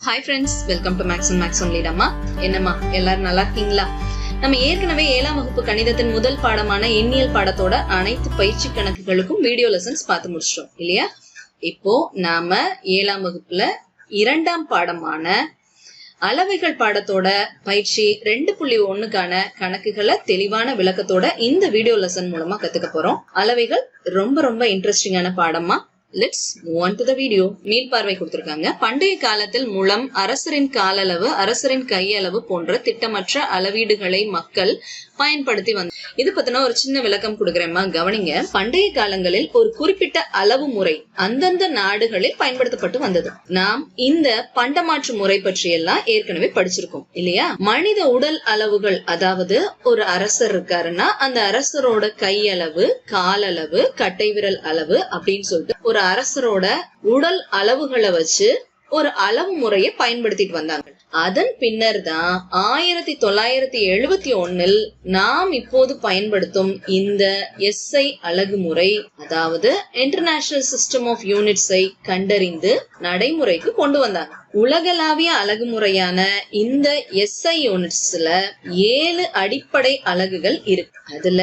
Hi friends, welcome to Max and Max only அம்மா. என்னம்மா எல்லாரும் நல்லா இருக்கீங்களா? நம்ம ஏற்கனவே 7ஆம் வகுப்பு கணிதத்தின் முதல் பாடமான எண்ணியல் பாடத்தோட அனைத்து பயிற்சி கணக்குகளுக்கும் வீடியோ லெசன்ஸ் பார்த்து முடிச்சிட்டோம் இல்லையா? இப்போ நாம 7ஆம் வகுப்புல 2ஆம் பாடமான அளவைகள் பாடத்தோட பயிற்சி 2.1க்கான கணக்குகளை தெளிவான விளக்கத்தோட இந்த வீடியோ லெசன் மூலமா கத்துக்க போறோம். அளவைகள் ரொம்ப இன்ட்ரெஸ்டிங்கான பாடமா. Let's move on to the video. மீள்பார்வை கொடுத்திருக்காங்க. பண்டைய காலத்தில் முழம், அரசரின் காலளவு, அரசரின் கையளவு போன்ற திட்டமற்ற அளவீடுகளை மக்கள் பயன்படுத்தி வந்தார். இது பத்தின ஒரு சின்ன விளக்கம் கொடுக்கிறேம்மா, கவனிங்க. பண்டைய காலங்களில் ஒரு குறிப்பிட்ட அளவு முறை அந்தந்த நாடுகளில் பயன்படுத்தப்பட்டு வந்தது. நாம் இந்த பண்டமாற்று முறை பற்றி எல்லாம் ஏற்கனவே படிச்சிருக்கோம் இல்லையா? மனித உடல் அளவுகள், அதாவது ஒரு அரசர் இருக்காருன்னா அந்த அரசரோட கையளவு, காலளவு, கட்டை விரல் அளவு அப்படின்னு சொல்லிட்டு ஒரு அரசரோட உடல் அளவுகளை வச்சு ஒரு அளவு முறையை பயன்படுத்திட்டு வந்தாங்க. அதன் பின்னர் தான் 1971 நாம் இப்போது பயன்படுத்தும் இந்த SI அலகு முறை, அதாவது இன்டர்நேஷனல் சிஸ்டம் ஆஃப் யூனிட்ஸை கண்டறிந்து நடைமுறைக்கு கொண்டு வந்தாங்க. உலகளாவிய அலகு முறையான இந்த SI யூனிட்ஸ்ல 7 அடிப்படை அலகுகள் இருக்கு. அதுல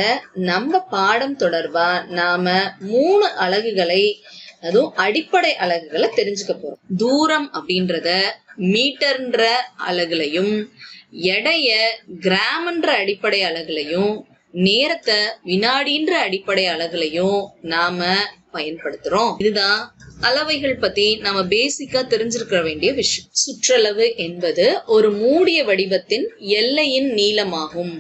நம்ம பாடம் தொடர்பா நாம 3 அலகுகளை, அதுவும் அடிப்படை அலகுகளை தெரிஞ்சுக்க போறோம். தூரம் அப்படின்றத மீட்டர்ன்ற அலகுலையும், எடைய கிராம்ன்ற அடிப்படை அலகுலையும், நேரத்தை வினாடின்ற அடிப்படை அலகுலையும் நாம பயன்படுத்துறோம். இதுதான் அளவைகள் பத்தி நாம பேசிக்கா தெரிஞ்சிருக்க வேண்டிய விஷயம். சுற்றளவு என்பது ஒரு மூடிய வடிவத்தின் எல்லையின் நீளமாகும்.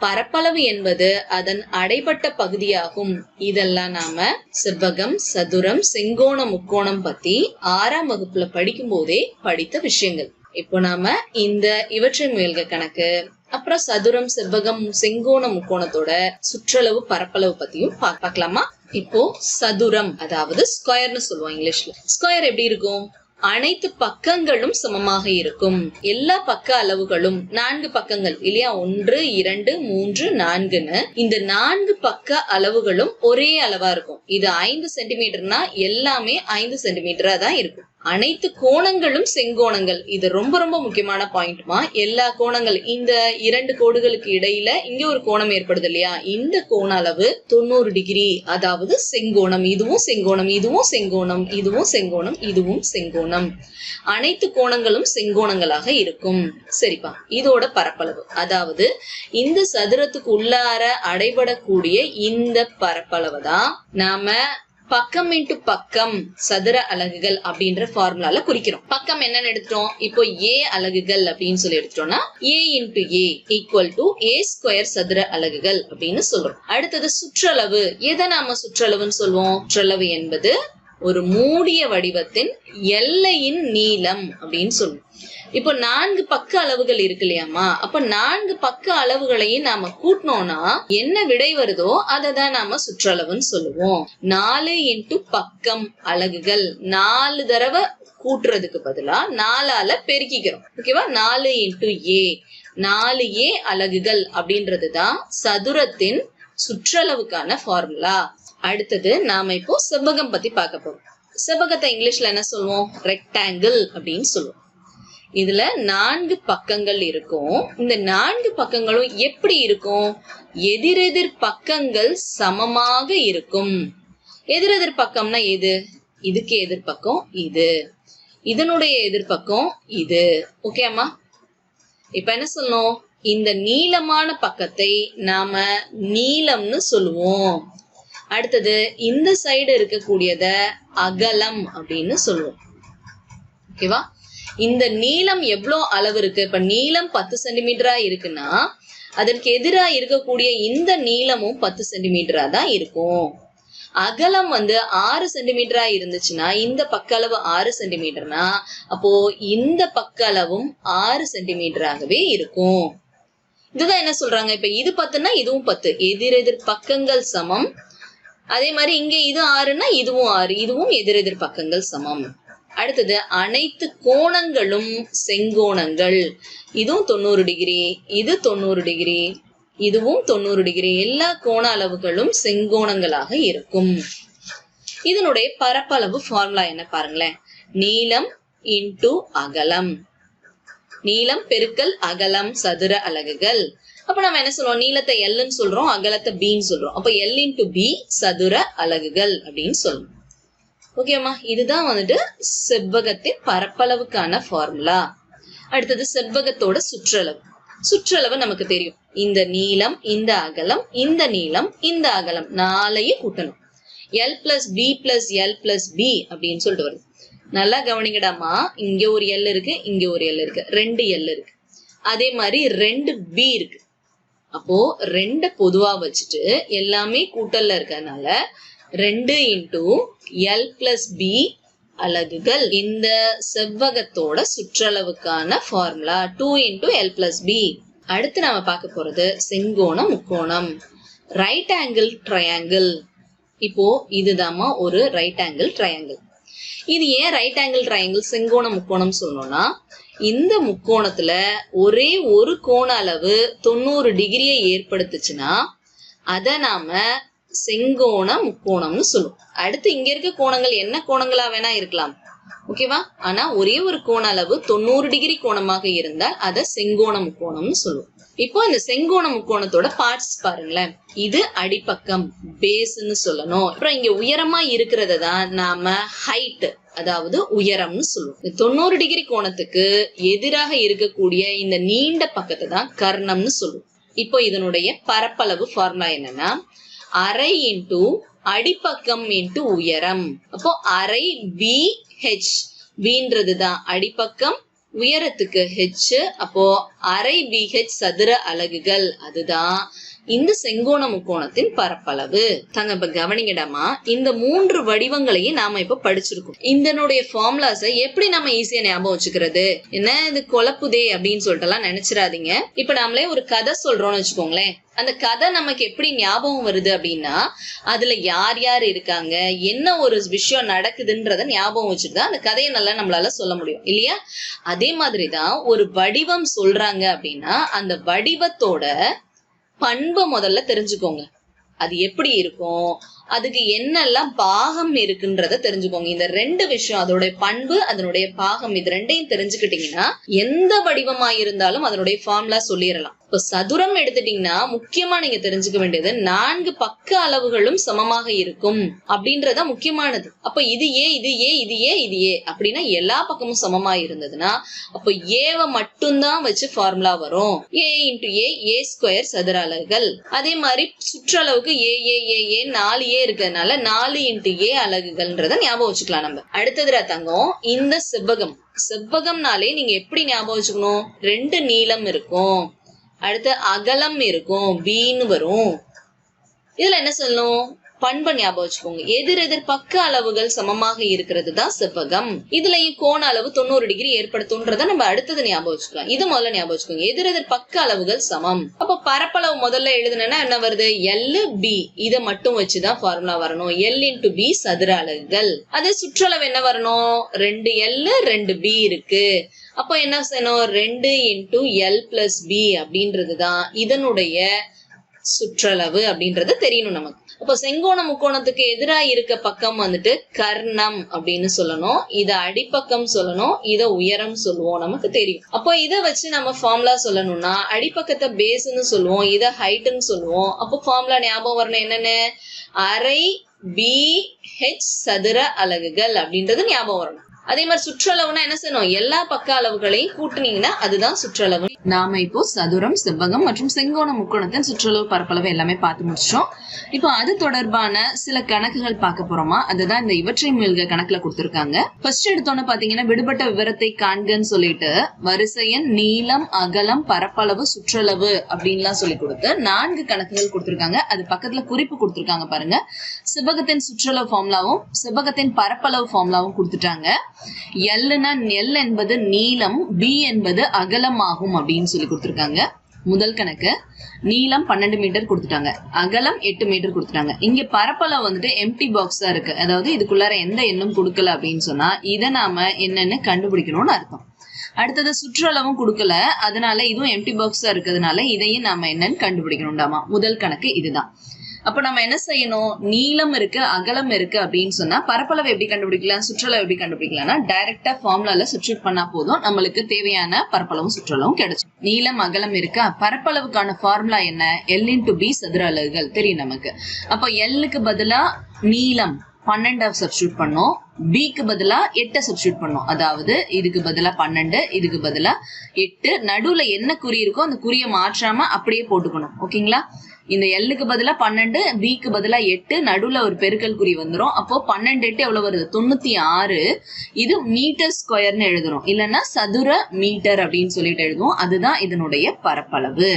பரப்பளவு என்பது அதன் அடைபட்ட பகுதியாகும். இதெல்லாம் நாம செவ்வகம், சதுரம், செங்கோண, முக்கோணம் பத்தி 6ஆம் வகுப்புல படிக்கும் போதே படித்த விஷயங்கள். இப்போ நாம இந்த இவற்றை முயல்க கணக்கு, அப்புறம் சதுரம், செவ்வகம், செங்கோண, முக்கோணத்தோட சுற்றளவு, பரப்பளவு பத்தியும் பார்க்கலாமா? இப்போ சதுரம், அதாவது ஸ்கொயர்னு சொல்லுவோம் இங்கிலீஷ்ல. ஸ்கொயர் எப்படி இருக்கும்? அனைத்து பக்கங்களும் சமமாக இருக்கும். எல்லா பக்க அளவுகளும் 4 பக்கங்கள் இல்லையா? 1, 2, 3, 4ன்னு இந்த 4 பக்க அளவுகளும் ஒரே அளவா இருக்கும். இது 5 சென்டிமீட்டர்னா எல்லாமே 5 சென்டிமீட்டரா தான் இருக்கும். அனைத்து கோணங்களும் செங்கோணங்கள். இது ரொம்ப முக்கியமான பாயிண்ட்மா. எல்லா கோணங்கள், இந்த 2 கோடுகளுக்கு இடையில இங்க ஒரு கோணம் ஏற்படுது இல்லையா? இந்த கோண அளவு 90 டிகிரி, அதாவது செங்கோணம். இதுவும் செங்கோணம், இதுவும் செங்கோணம், இதுவும் செங்கோணம், இதுவும் செங்கோணம். அனைத்து கோணங்களும் செங்கோணங்களாக இருக்கும். சரிப்பா, இதோட பரப்பளவு, அதாவது இந்த சதுரத்துக்கு உள்ளார அடைபடக்கூடிய இந்த பரப்பளவு தான் நாம பக்கம் இன்டு பக்கம் சதுர அலகுகள் அப்படின்ற ஃபார்முலால குறிக்கிறோம். பக்கம் என்னன்னு எடுத்துட்டோம்? இப்போ A அலகுகள் அப்படின்னு சொல்லி எடுத்துட்டோம்னா A into A equal to A square சதுர அலகுகள் அப்படின்னு சொல்றோம். அடுத்தது சுற்றளவு. எதை நாம சுற்றளவுன்னு சொல்லுவோம்? சுற்றளவு என்பது ஒரு மூடிய வடிவத்தின் எல்லையின் நீளம் அப்படின்னு சொல்லுவோம். இப்போ 4 பக்க அளவுகள் இருக்கு இல்லையாமா? அப்ப 4 பக்க அளவுகளையும் நாம கூட்டினோம்னா என்ன விடை வருதோ அதை தான் நாம சுற்றளவுன்னு சொல்லுவோம். 4 இன்டு பக்கம் அலகுகள், 4 தடவை கூட்டுறதுக்கு பதிலா 4ஆல பெருக்கிக்கிறோம். ஓகேவா? 4 இன்டு A, 4A அலகுகள் அப்படின்றதுதான் சதுரத்தின் சுற்றளவுக்கான ஃபார்முலா. அடுத்தது நாம இப்போ செவ்வகம் பத்தி பார்க்க போறோம். செவ்வகத்தை இங்கிலீஷ்ல என்ன சொல்லுவோம்? ரெக்டாங்கிள் அப்படின்னு சொல்லுவோம். இதுல 4 பக்கங்கள் இருக்கும். இந்த 4 பக்கங்களும் எப்படி இருக்கும்? எதிரெதிர் பக்கங்கள் சமமாக இருக்கும். எதிரெதிர் பக்கம்னா எது? இதுக்கு எதிர்பக்கம் இது, இதனுடைய எதிர்பக்கம் இது. ஓகே அம்மா? இப்ப என்ன சொல்லணும்? இந்த நீளமான பக்கத்தை நாம நீளம்னு சொல்லுவோம். அடுத்தது இந்த சைடு இருக்கக்கூடியத அகலம் அப்படின்னு சொல்லுவோம். ஓகேவா? இந்த நீளம் எவ்வளவு அளவு இருக்கு? இப்ப நீளம் 10 சென்டிமீட்டரா இருக்குன்னா அதற்கு எதிராக இருக்கக்கூடிய இந்த நீளமும் 10 சென்டிமீட்டரா தான் இருக்கும். அகலம் 6 சென்டிமீட்டரா இருந்துச்சுன்னா இந்த பக்க அளவு 6 சென்டிமீட்டர்னா அப்போ இந்த பக்க அளவும் 6 சென்டிமீட்டராகவே இருக்கும். இதுதான் என்ன சொல்றாங்க? இப்ப இது 10ன்னா இதுவும் 10, எதிரெதிர் பக்கங்கள் சமம். அதே மாதிரி இங்க இது 6ன்னா இதுவும் 6, இதுவும் எதிரெதிர் பக்கங்கள் சமம். அடுத்தது அனைத்து கோணங்களும் செங்கோணங்கள். இதுவும் 90 டிகிரி, இது 90 டிகிரி, இதுவும் 90 டிகிரி. எல்லா கோண அளவுகளும் செங்கோணங்களாக இருக்கும். இதனுடைய பரப்பளவு ஃபார்முலா என்ன பாருங்களேன். நீளம் இன்டு அகலம். நீளம் பெருக்கல் அகலம் சதுர அலகுகள். அப்ப நம்ம என்ன சொல்றோம், நீளத்தை எல்ன்னு சொல்றோம், அகலத்தை பின்னு சொல்றோம். அப்ப எல் இன்டு பி சதுர அலகுகள் அப்படின்னு சொல்லணும். ஓகேமா, இதுதான் வந்துட்டு செவ்வகத்தின் பரப்பளவுக்கான ஃபார்முலா. அடுத்தது செவ்வகத்தோட சுற்றளவு. சுற்றளவு நமக்கு தெரியும், இந்த நீளம் இந்த அகலம் இந்த நீளம் இந்த அகலம் நாளையும் கூட்டணும். L plus B plus L plus B அப்படின்னு சொல்லிட்டு வருது. நல்லா கவனிக்கடாமா, இங்க ஒரு எல் இருக்கு இங்க ஒரு எல் இருக்கு, 2 எல் இருக்கு. அதே மாதிரி 2 பி இருக்கு. அப்போ 2 பொதுவா வச்சுட்டு எல்லாமே கூட்டல்ல இருக்கறனால 2 இன்டு எல் பிளஸ் பி அலகுகள். இந்த செவ்வகத்தோட சுற்றளவுக்கான formula 2 into L plus B. அடுத்து நாம பார்க்க போறது செங்கோணம் முக்கோணம், ரைட் ஆங்கிள் ட்ரையாங்கிள். இப்போ இதுதாமா ஒரு ரைட் ஆங்கிள் ட்ரையாங்கிள். இது ஏன் ரைட் ஆங்கிள் ட்ரையாங்கிள் செங்கோண முக்கோணம் சொல்லணும்னா, இந்த முக்கோணத்துல ஒரே ஒரு கோண அளவு 90 டிகிரியை ஏற்படுத்துச்சுன்னா அத நாம செங்கோண முக்கோணம்னு சொல்லுவோம். அடுத்து இங்க இருக்க கோணங்கள் என்ன கோணங்களா வேணா இருக்கலாம், ஓகேவா? ஆனா ஒரே ஒரு கோண அளவு 90 டிகிரி கோணமாக இருந்தால் அத செங்கோண முக்கோணம்னு சொல்லுவோம். இப்போ இந்த செங்கோண முக்கோணத்தோட பார்ட்ஸ் பாருங்களேன். இது அடிப்பக்கம் பேஸ்ன்னு சொல்லணும். அப்புறம் இங்க உயரமா இருக்கிறத தான் நாம ஹைட் அதாவது உயரம்னு சொல்லுவோம். 90 டிகிரி கோணத்துக்கு எதிராக இருக்கக்கூடிய இந்த நீண்ட பக்கத்தை தான் கர்ணம்னு சொல்லுவோம். இப்போ இதனுடைய பரப்பளவு ஃபார்முலா என்னன்னா, அரை இன்டு அடிப்பக்கம் இன்டு உயரம். அப்போ அரை பி ஹெச், பீன்றதுதான் அடிப்பக்கம், உயரத்துக்கு ஹெச். அப்போ அரை பிஹெச் சதுர அலகுகள். அதுதான் இந்த செங்கோண முக்கோணத்தின் பரப்பளவு. தாங்க இப்ப கவனிங்கடாமா, இந்த 3 வடிவங்களையும் நாம இப்ப படிச்சிருக்கோம். இதனுடைய ஃபார்முலாஸை எப்படி நம்ம ஈஸியா ஞாபகம் வச்சுக்கிறது? என்ன இது குழப்புதே அப்படின்னு சொல்லிட்டு எல்லாம் நினைச்சிடாதீங்க. இப்ப நாமளே ஒரு கதை சொல்றோம்னு வச்சுக்கோங்களேன். அந்த கதை நமக்கு எப்படி ஞாபகம் வருது அப்படின்னா, அதுல யார் யார் இருக்காங்க, என்ன ஒரு விஷயம் நடக்குதுன்றத ஞாபகம் வச்சுட்டு தான் அந்த கதையை நல்லா நம்மளால சொல்ல முடியும் இல்லையா? அதே மாதிரிதான் ஒரு வடிவம் சொல்றாங்க அப்படின்னா அந்த வடிவத்தோட பண்பை முதல்ல தெரிஞ்சுக்கோங்க. அது எப்படி இருக்கும், அதுக்கு என்னெல்லாம் பாகம் இருக்குன்றத தெரிஞ்சுக்கோங்க. இந்த 2 விஷயம், அதோடைய பண்பு அதனுடைய பாகம், இது 2ஐயும் தெரிஞ்சுக்கிட்டீங்கன்னா எந்த வடிவமா இருந்தாலும் அதனுடைய ஃபார்முலா சொல்லிடலாம். இப்ப சதுரம் எடுத்துட்டீங்கன்னா முக்கியமா நீங்க தெரிஞ்சுக்க வேண்டியது 4 பக்க அளவுகளும் சமமாக இருக்கும் அப்படின்றத முக்கியமானது. அப்ப இது ஏ இது ஏ இது ஏ இது ஏ அப்படின்னா எல்லா பக்கமும் சமமா இருந்ததுன்னா அப்ப ஏவை மட்டும்தான் வச்சு ஃபார்முலா வரும். ஏ இன்டு ஏ ஸ்கொயர் சதுர அலகுகள். அதே மாதிரி சுற்றளவுக்கு ஏ ஏ ஏ ஏ 4 ஏ இருக்கிறதுனால 4 இன்டு ஏ அலகுகள்ன்றத ஞாபகம் வச்சுக்கலாம். நம்ம அடுத்ததுல தங்கம், இந்த செவ்வகம்னாலே நீங்க எப்படி ஞாபகம் வச்சுக்கணும், 2 நீளம் இருக்கும், அடுத்து அகலம் இருக்கும், பீன்னு வரும். இதுல என்ன சொல்லணும், பண்பை ஞாபகம் வச்சுக்கோங்க. எதிர் பக்க அளவுகள் சமமாக இருக்கிறது தான் செவ்வகம். இதுலயும் கோண அளவு 90 டிகிரி ஏற்படுத்தும்ன்றத நம்ம அடுத்தது ஞாபகம் வச்சுக்கலாம். இது முதல்ல ஞாபகம் வச்சுக்கோங்க. எதிர் பக்க அளவுகள் சமம். அப்ப பரப்பளவு முதல்ல எழுதுனா என்ன வருது, எல் பி. இதை மட்டும் வச்சுதான் ஃபார்முலா வரணும். எல் இன்டு பி சதுர அலகுகள். அதே சுற்றளவு என்ன வரணும், 2 எல் 2 பி இருக்கு. அப்போ என்ன செய்யணும், 2 இன்டு எல் பிளஸ் பி அப்படின்றதுதான் இதனுடைய சுற்றளவு அப்படின்றது தெரியணும் நமக்கு. அப்போ செங்கோண முக்கோணத்துக்கு எதிராக இருக்க பக்கம் வந்துட்டு கர்ணம் அப்படின்னு சொல்லணும், இத அடிப்பக்கம் சொல்லணும், இத உயரம் சொல்லுவோம், நமக்கு தெரியும். அப்போ இதை வச்சு நம்ம ஃபார்முலா சொல்லணும்னா அடிப்பக்கத்தை பேஸ்ன்னு சொல்லுவோம், இத ஹைட்ன்னு சொல்லுவோம். அப்போ ஃபார்முலா ஞாபகம் வரணும் என்னன்னு, அரை பி ஹெச் சதுர அலகுகள் அப்படின்றது ஞாபகம் வரணும். அதே மாதிரி சுற்றளவுனா என்ன செய்யணும், எல்லா பக்க அளவுகளையும் கூட்டினீங்கன்னா அதுதான் சுற்றளவு. நாம இப்போ சதுரம், செவ்வகம் மற்றும் செங்கோண முக்கோணத்தின் சுற்றளவு பரப்பளவு எல்லாமே பார்த்து முடிச்சிட்டோம். இப்போ அது தொடர்பான சில கணக்குகள் பார்க்க போறோமா, அதுதான் இந்த இவற்றை மீள்க கணக்குல கொடுத்திருக்காங்க. ஃபர்ஸ்ட் எடுத்தோன்னு பாத்தீங்கன்னா விடுபட்ட விவரத்தை காண்கன்னு சொல்லிட்டு வரிசையன், நீளம், அகலம், பரப்பளவு, சுற்றளவு அப்படின்லாம் சொல்லி கொடுத்து 4 கணக்குகள் கொடுத்திருக்காங்க. அது பக்கத்துல குறிப்பு கொடுத்திருக்காங்க பாருங்க. செவ்வகத்தின் சுற்றளவு ஃபார்முலாவும் செவ்வகத்தின் பரப்பளவு ஃபார்முலாவும் கொடுத்துட்டாங்க. எல்னா எல் என்பது நீளம், பி என்பது அகலம் ஆகும் அப்படின்னு சொல்லி கொடுத்திருக்காங்க. முதல் கணக்கு நீளம் 12 மீட்டர் கொடுத்துட்டாங்க, அகலம் 8 மீட்டர் கொடுத்துட்டாங்க. இங்க பரப்பளவு வந்துட்டு எம்டி பாக்ஸா இருக்கு, அதாவது இதுக்குள்ளார எந்த எண்ணும் கொடுக்கல அப்படின்னு சொன்னா இதை நாம என்னன்னு கண்டுபிடிக்கணும்னு அர்த்தம். அடுத்தது சுற்றளவும் கொடுக்கல, அதனால இதுவும் எம்டி பாக்ஸா இருக்கிறதுனால இதையும் நாம என்னன்னு கண்டுபிடிக்கணும்டாமா. முதல் கணக்கு இதுதான். அப்ப நம்ம என்ன செய்யணும், நீளம் இருக்கு அகலம் இருக்கு அப்படின்னு சொன்னா பரப்பளவு எப்படி கண்டுபிடிக்கலாம், சுற்றளவு எப்படி கண்டுபிடிக்கலாம்னா டைரக்டா ஃபார்முலால சப்ஸ்டிட்யூட் பண்ணா போதும், நம்மளுக்கு தேவையான பரப்பளவும் சுற்றளவும் கிடைக்கும். நீளம் அகலம் இருக்கா, பரப்பளவுக்கான ஃபார்முலா என்ன, L into B சதுர அலகுகள் தெரியும் நமக்கு. அப்ப Lக்கு பதிலா நீளம் 12 சப்ஸ்டிட்யூட் பண்ணோம், Bக்கு பதிலா 8 சப்ஸ்டிட்யூட் பண்ணோம். அதாவது இதுக்கு பதிலா 12, இதுக்கு பதிலா 8, நடுவுல என்ன குறி இருக்கோ அந்த குறியை மாற்றாம அப்படியே போட்டுக்கணும். ஓகேங்களா, இந்த Lக்கு பதிலா 12, Bக்கு பதிலா 8, நடுவுல ஒரு பெருக்கல் குறி வந்துரும். அப்போ 12 8 எவ்வளவு வருது, 96. இது மீட்டர் ஸ்கொயர்னு எழுதுறோம், இல்லைன்னா சதுர மீட்டர் அப்படின்னு சொல்லிட்டு எழுதுவோம். அதுதான் இதனுடைய பரப்பளவு.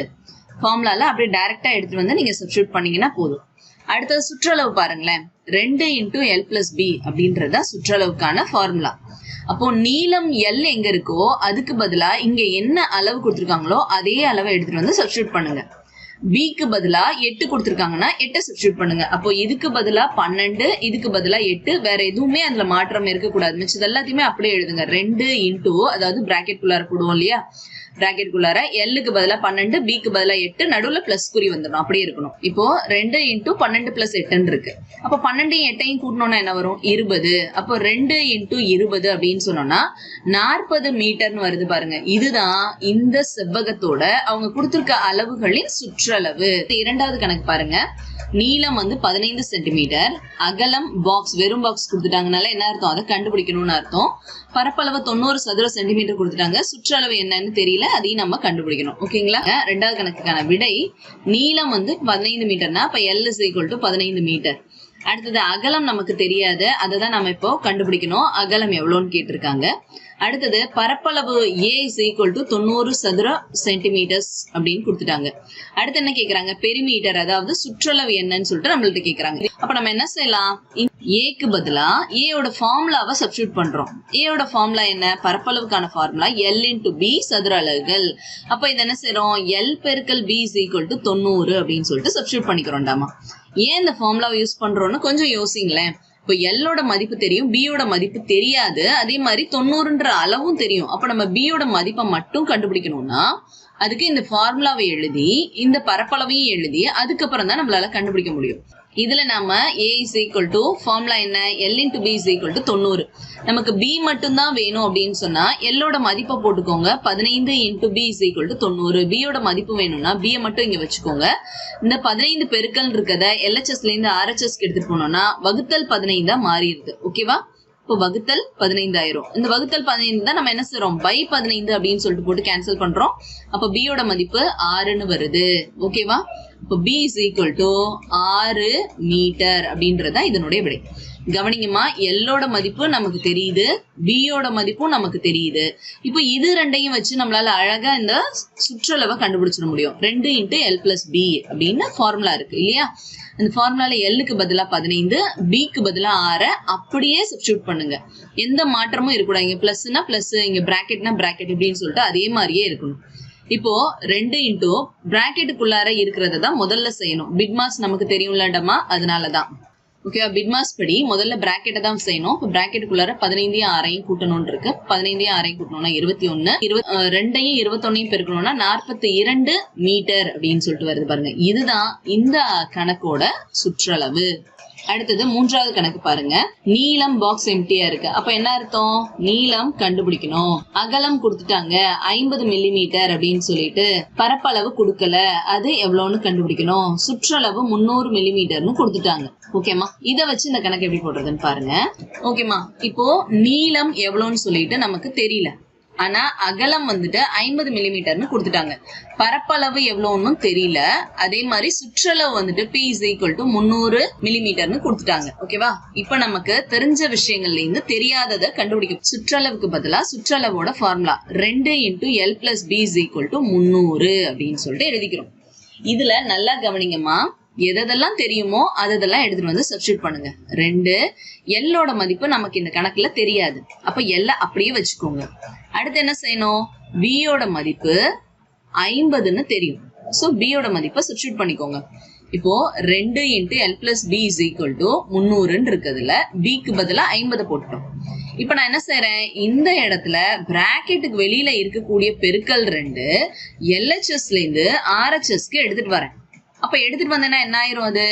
ஃபார்முலால அப்படியே டைரக்டா எடுத்துட்டு வந்து நீங்க சப்ஸ்டிட்யூட் பண்ணீங்கன்னா போதும். அடுத்தது சுற்றளவு பாருங்களேன், 2 into L plus B அப்படின்றத சுற்றளவுக்கான ஃபார்முலா. அப்போ நீளம் L எங்க இருக்கோ அதுக்கு பதிலா இங்க என்ன அளவு கொடுத்துருக்காங்களோ அதே அளவை எடுத்துட்டு வந்து சப்ஸ்டிட்யூட் பண்ணுங்க. Bக்கு பதிலா 8 கொடுத்துருக்காங்கன்னா 8 சப்ஸ்டிட்யூட் பண்ணுங்க. அப்போ இதுக்கு பதிலா 12, இதுக்கு பதிலா 8, வேற எதுவுமே அதுல மாற்றம் இருக்கக்கூடாது. மிச்சது எல்லாத்தையுமே அப்படியே எழுதுங்க. 2 into, அதாவது பிராக்கெட் குள்ளார போடுவோம் இல்லையா, பிராக்கெட் குள்ளார Lக்கு பதிலா 12, Bக்கு பதிலா 8, நடுவுல பிளஸ் குறி வந்துடும், அப்படியே இருக்கணும். இப்போ 2 into 12 plus 8 இருக்கு. அப்போ 12 8 கூட்டணும்னா என்ன வரும், 20. அப்போ 2 into 20 அப்படின்னு சொன்னோம்னா 40 மீட்டர்னு வருது பாருங்க. இதுதான் இந்த செவ்வகத்தோட அவங்க கொடுத்திருக்க அளவுகளின் சுற்றளவு. இரண்டாவது கணக்கு பாருங்க, நீளம் 15 சென்டிமீட்டர், அகலம் பாக்ஸ் வெறும் பாக்ஸ் கொடுத்துட்டாங்கனால என்ன அர்த்தம், அதை கண்டுபிடிக்கணும்னு அர்த்தம். பரப்பளவு 90 சதுர சென்டிமீட்டர் கொடுத்துட்டாங்க, சுற்றளவு என்னன்னு தெரியல, அதையும் நம்ம கண்டுபிடிக்கணும். ஓகேங்களா, ரெண்டாவது கணக்குக்கான விடை நீளம் 15 மீட்டர்னா அப்ப L is equal to 15 metre. அடுத்தது அகலம் நமக்கு தெரியாது, அதை தான் நம்ம இப்போ கண்டுபிடிக்கணும். அகலம் எவ்வளோன்னு கேட்டிருக்காங்க. அடுத்தது பரப்பளவு A is equal to 90 சதுர சென்டிமீட்டர்ஸ் அப்படின்னு கொடுத்துட்டாங்க. அடுத்து என்ன கேட்கறாங்க, பெரிமீட்டர், அதாவது சுற்றளவு என்னன்னு சொல்லிட்டு நம்மள்ட்ட கேட்கறாங்க. அப்ப நம்ம என்ன செய்யலாம், ஏக்கு பதிலா ஏயோட ஃபார்முலாவை சப்ஸ்டிட்யூட் பண்றோம். ஏயோட ஃபார்முலா என்ன, பரப்பளவுக்கான ஃபார்முலா L into B சதுர அலகுகள். அப்ப இது என்ன செய்யறோம், L பெருக்கல் B is equal to 90 அப்படின்னு சொல்லிட்டு சப்ஸ்டிட்யூட் பண்ணிக்கிறோம்டாமா. ஏன் இந்த ஃபார்முலாவை யூஸ் பண்றோம்னு கொஞ்சம் யோசிங்களேன். இப்போ Lோட மதிப்பு தெரியும், Bயோட மதிப்பு தெரியாது, அதே மாதிரி 90ன்ற அளவும் தெரியும். அப்ப நம்ம Bயோட மதிப்பை மட்டும் கண்டுபிடிக்கணும்னா அதுக்கு இந்த ஃபார்முலாவை எழுதி இந்த பரப்பளவையும் எழுதி அதுக்கப்புறம் தான் நம்மளால கண்டுபிடிக்க முடியும். இதுல நாம A is equal to formula என்ன, L into B is equal to 90. நமக்கு B மட்டும் தான் வேணும் அப்படின்னு சொன்னா Lோட மதிப்பை போட்டுக்கோங்க, 15 into B is equal to 90. Bயோட மதிப்பு வேணும்னா B மட்டும் இங்க வச்சுக்கோங்க. இந்த 15 பெருக்கல் இருக்கத LHSல இருந்து RHSக்கு எடுத்துட்டு போனோம்னா வகுத்தல் 15 மாறிடுது. ஓகேவா, இப்போ வகுத்தல் 15 ஆயிரும். இந்த வகுத்தல் 15 தான் நம்ம என்ன செய்றோம், பை 15 அப்படின்னு சொல்லிட்டு போட்டு கேன்சல் பண்றோம். அப்ப Bயோட மதிப்பு 6ன்னு வருது. ஓகேவா, இப்போ B is equal to 6 metre அப்படின்றதா இதனுடைய விடை. கவனிங்கம்மா, Lோட மதிப்பு நமக்கு தெரியுது, Bயோட மதிப்பும் நமக்கு தெரியுது. இப்போ இது ரெண்டையும் வச்சு நம்மளால அழகா இந்த சுற்றளவை கண்டுபிடிச்சிட முடியும். 2 into L plus B அப்படின்னு ஃபார்முலா இருக்கு இல்லையா. அந்த ஃபார்முலால Lக்கு பதிலா 15, Bக்கு பதிலா 6 அப்படியே சப்ஸ்டிட்யூட் பண்ணுங்க. எந்த மாற்றமும் இருக்கக்கூடாது. இங்க பிளஸ்னா பிளஸ், இங்க பிராக்கெட்னா பிராக்கெட் இப்படின்னு சொல்லிட்டு அதே மாதிரியே இருக்கணும். இப்போ 2 into பிராக்கெட்டுக்குள்ளார இருக்கிறத தான் முதல்ல செய்யணும். பிட்மாஸ் நமக்கு தெரியும்லடமா, அதனாலதான். ஓகேவா, பிட்மாஸ் படி முதல்ல பிராக்கெட்டை தான் செய்யணும். இப்போ பிராக்கெட்டுக்குள்ளார 15 6 கூட்டணும்னு இருக்கு. 15 6 கூட்டணும்னா 21, 2 21 பெருக்கணும்னா 42 மீட்டர் அப்படின்னு சொல்லிட்டு வருது பாருங்க. இதுதான் இந்த கணக்கோட சுற்றளவு. அடுத்தது மூன்றாவது கணக்கு பாருங்க, நீளம் பாக்ஸ் எம்டியா இருக்கு. அப்ப என்ன அர்த்தம், நீளம் கண்டுபிடிக்கணும். அகலம் கொடுத்துட்டாங்க 50 மில்லிமீட்டர் அப்படின்னு சொல்லிட்டு, பரப்பளவு கொடுக்கல, அது எவ்வளவுன்னு கண்டுபிடிக்கணும். சுற்றளவு 300 மில்லிமீட்டர்னு கொடுத்துட்டாங்க. ஓகேமா, இத வச்சு இந்த கணக்கு எப்படி போடுறதுன்னு பாருங்க. ஓகேமா, இப்போ நீளம் எவ்வளவுன்னு சொல்லிட்டு நமக்கு தெரியல, ஆனா அகலம் 50 மில்லிமீட்டர்னு கொடுத்துட்டாங்க. பரப்பளவு எவ்வளவுன்னு தெரியல, அதே மாதிரி சுற்றளவு P is equal to 300 மில்லிமீட்டர்னு கொடுத்துட்டாங்க. ஓகேவா, இப்ப நமக்கு தெரிஞ்ச விஷயங்கள்ல இருந்து தெரியாததை கண்டுபிடிக்கும். சுற்றளவுக்கு பதிலா சுற்றளவோட formula 2 into L plus B is equal to 300 அப்படின்னு சொல்லிட்டு எழுதிக்கிறோம். இதுல நல்லா கவனிங்கம்மா, எதெல்லாம் தெரியுமோ அதெல்லாம் எடுத்துட்டு வந்து சப்ஸ்டிட்யூட் பண்ணுங்க. 2, Lோட மதிப்பு நமக்கு இந்த கணக்குல தெரியாது, அப்ப L அப்படியே வச்சுக்கோங்க. அடுத்து என்ன செய்யணும், Bயோட மதிப்பு 50ன்னு தெரியும். சோ Bயோட மதிப்பை சப்ஸ்டிட்யூட் பண்ணிக்கோங்க. இப்போ 2 into L plus B is equal to 300ன்னு இருக்குதுல, Bக்கு பதிலா 50 போட்டுட்டோம். இப்ப நான் என்ன செய்யறேன், இந்த இடத்துல பிராக்கெட்டுக்கு வெளியில இருக்கக்கூடிய பெருக்கல் 2 LHSல இருந்து RHSக்கு எடுத்துட்டு வரேன். அப்ப எடுத்துட்டு வந்தேன்னா என்ன ஆயிரும், அது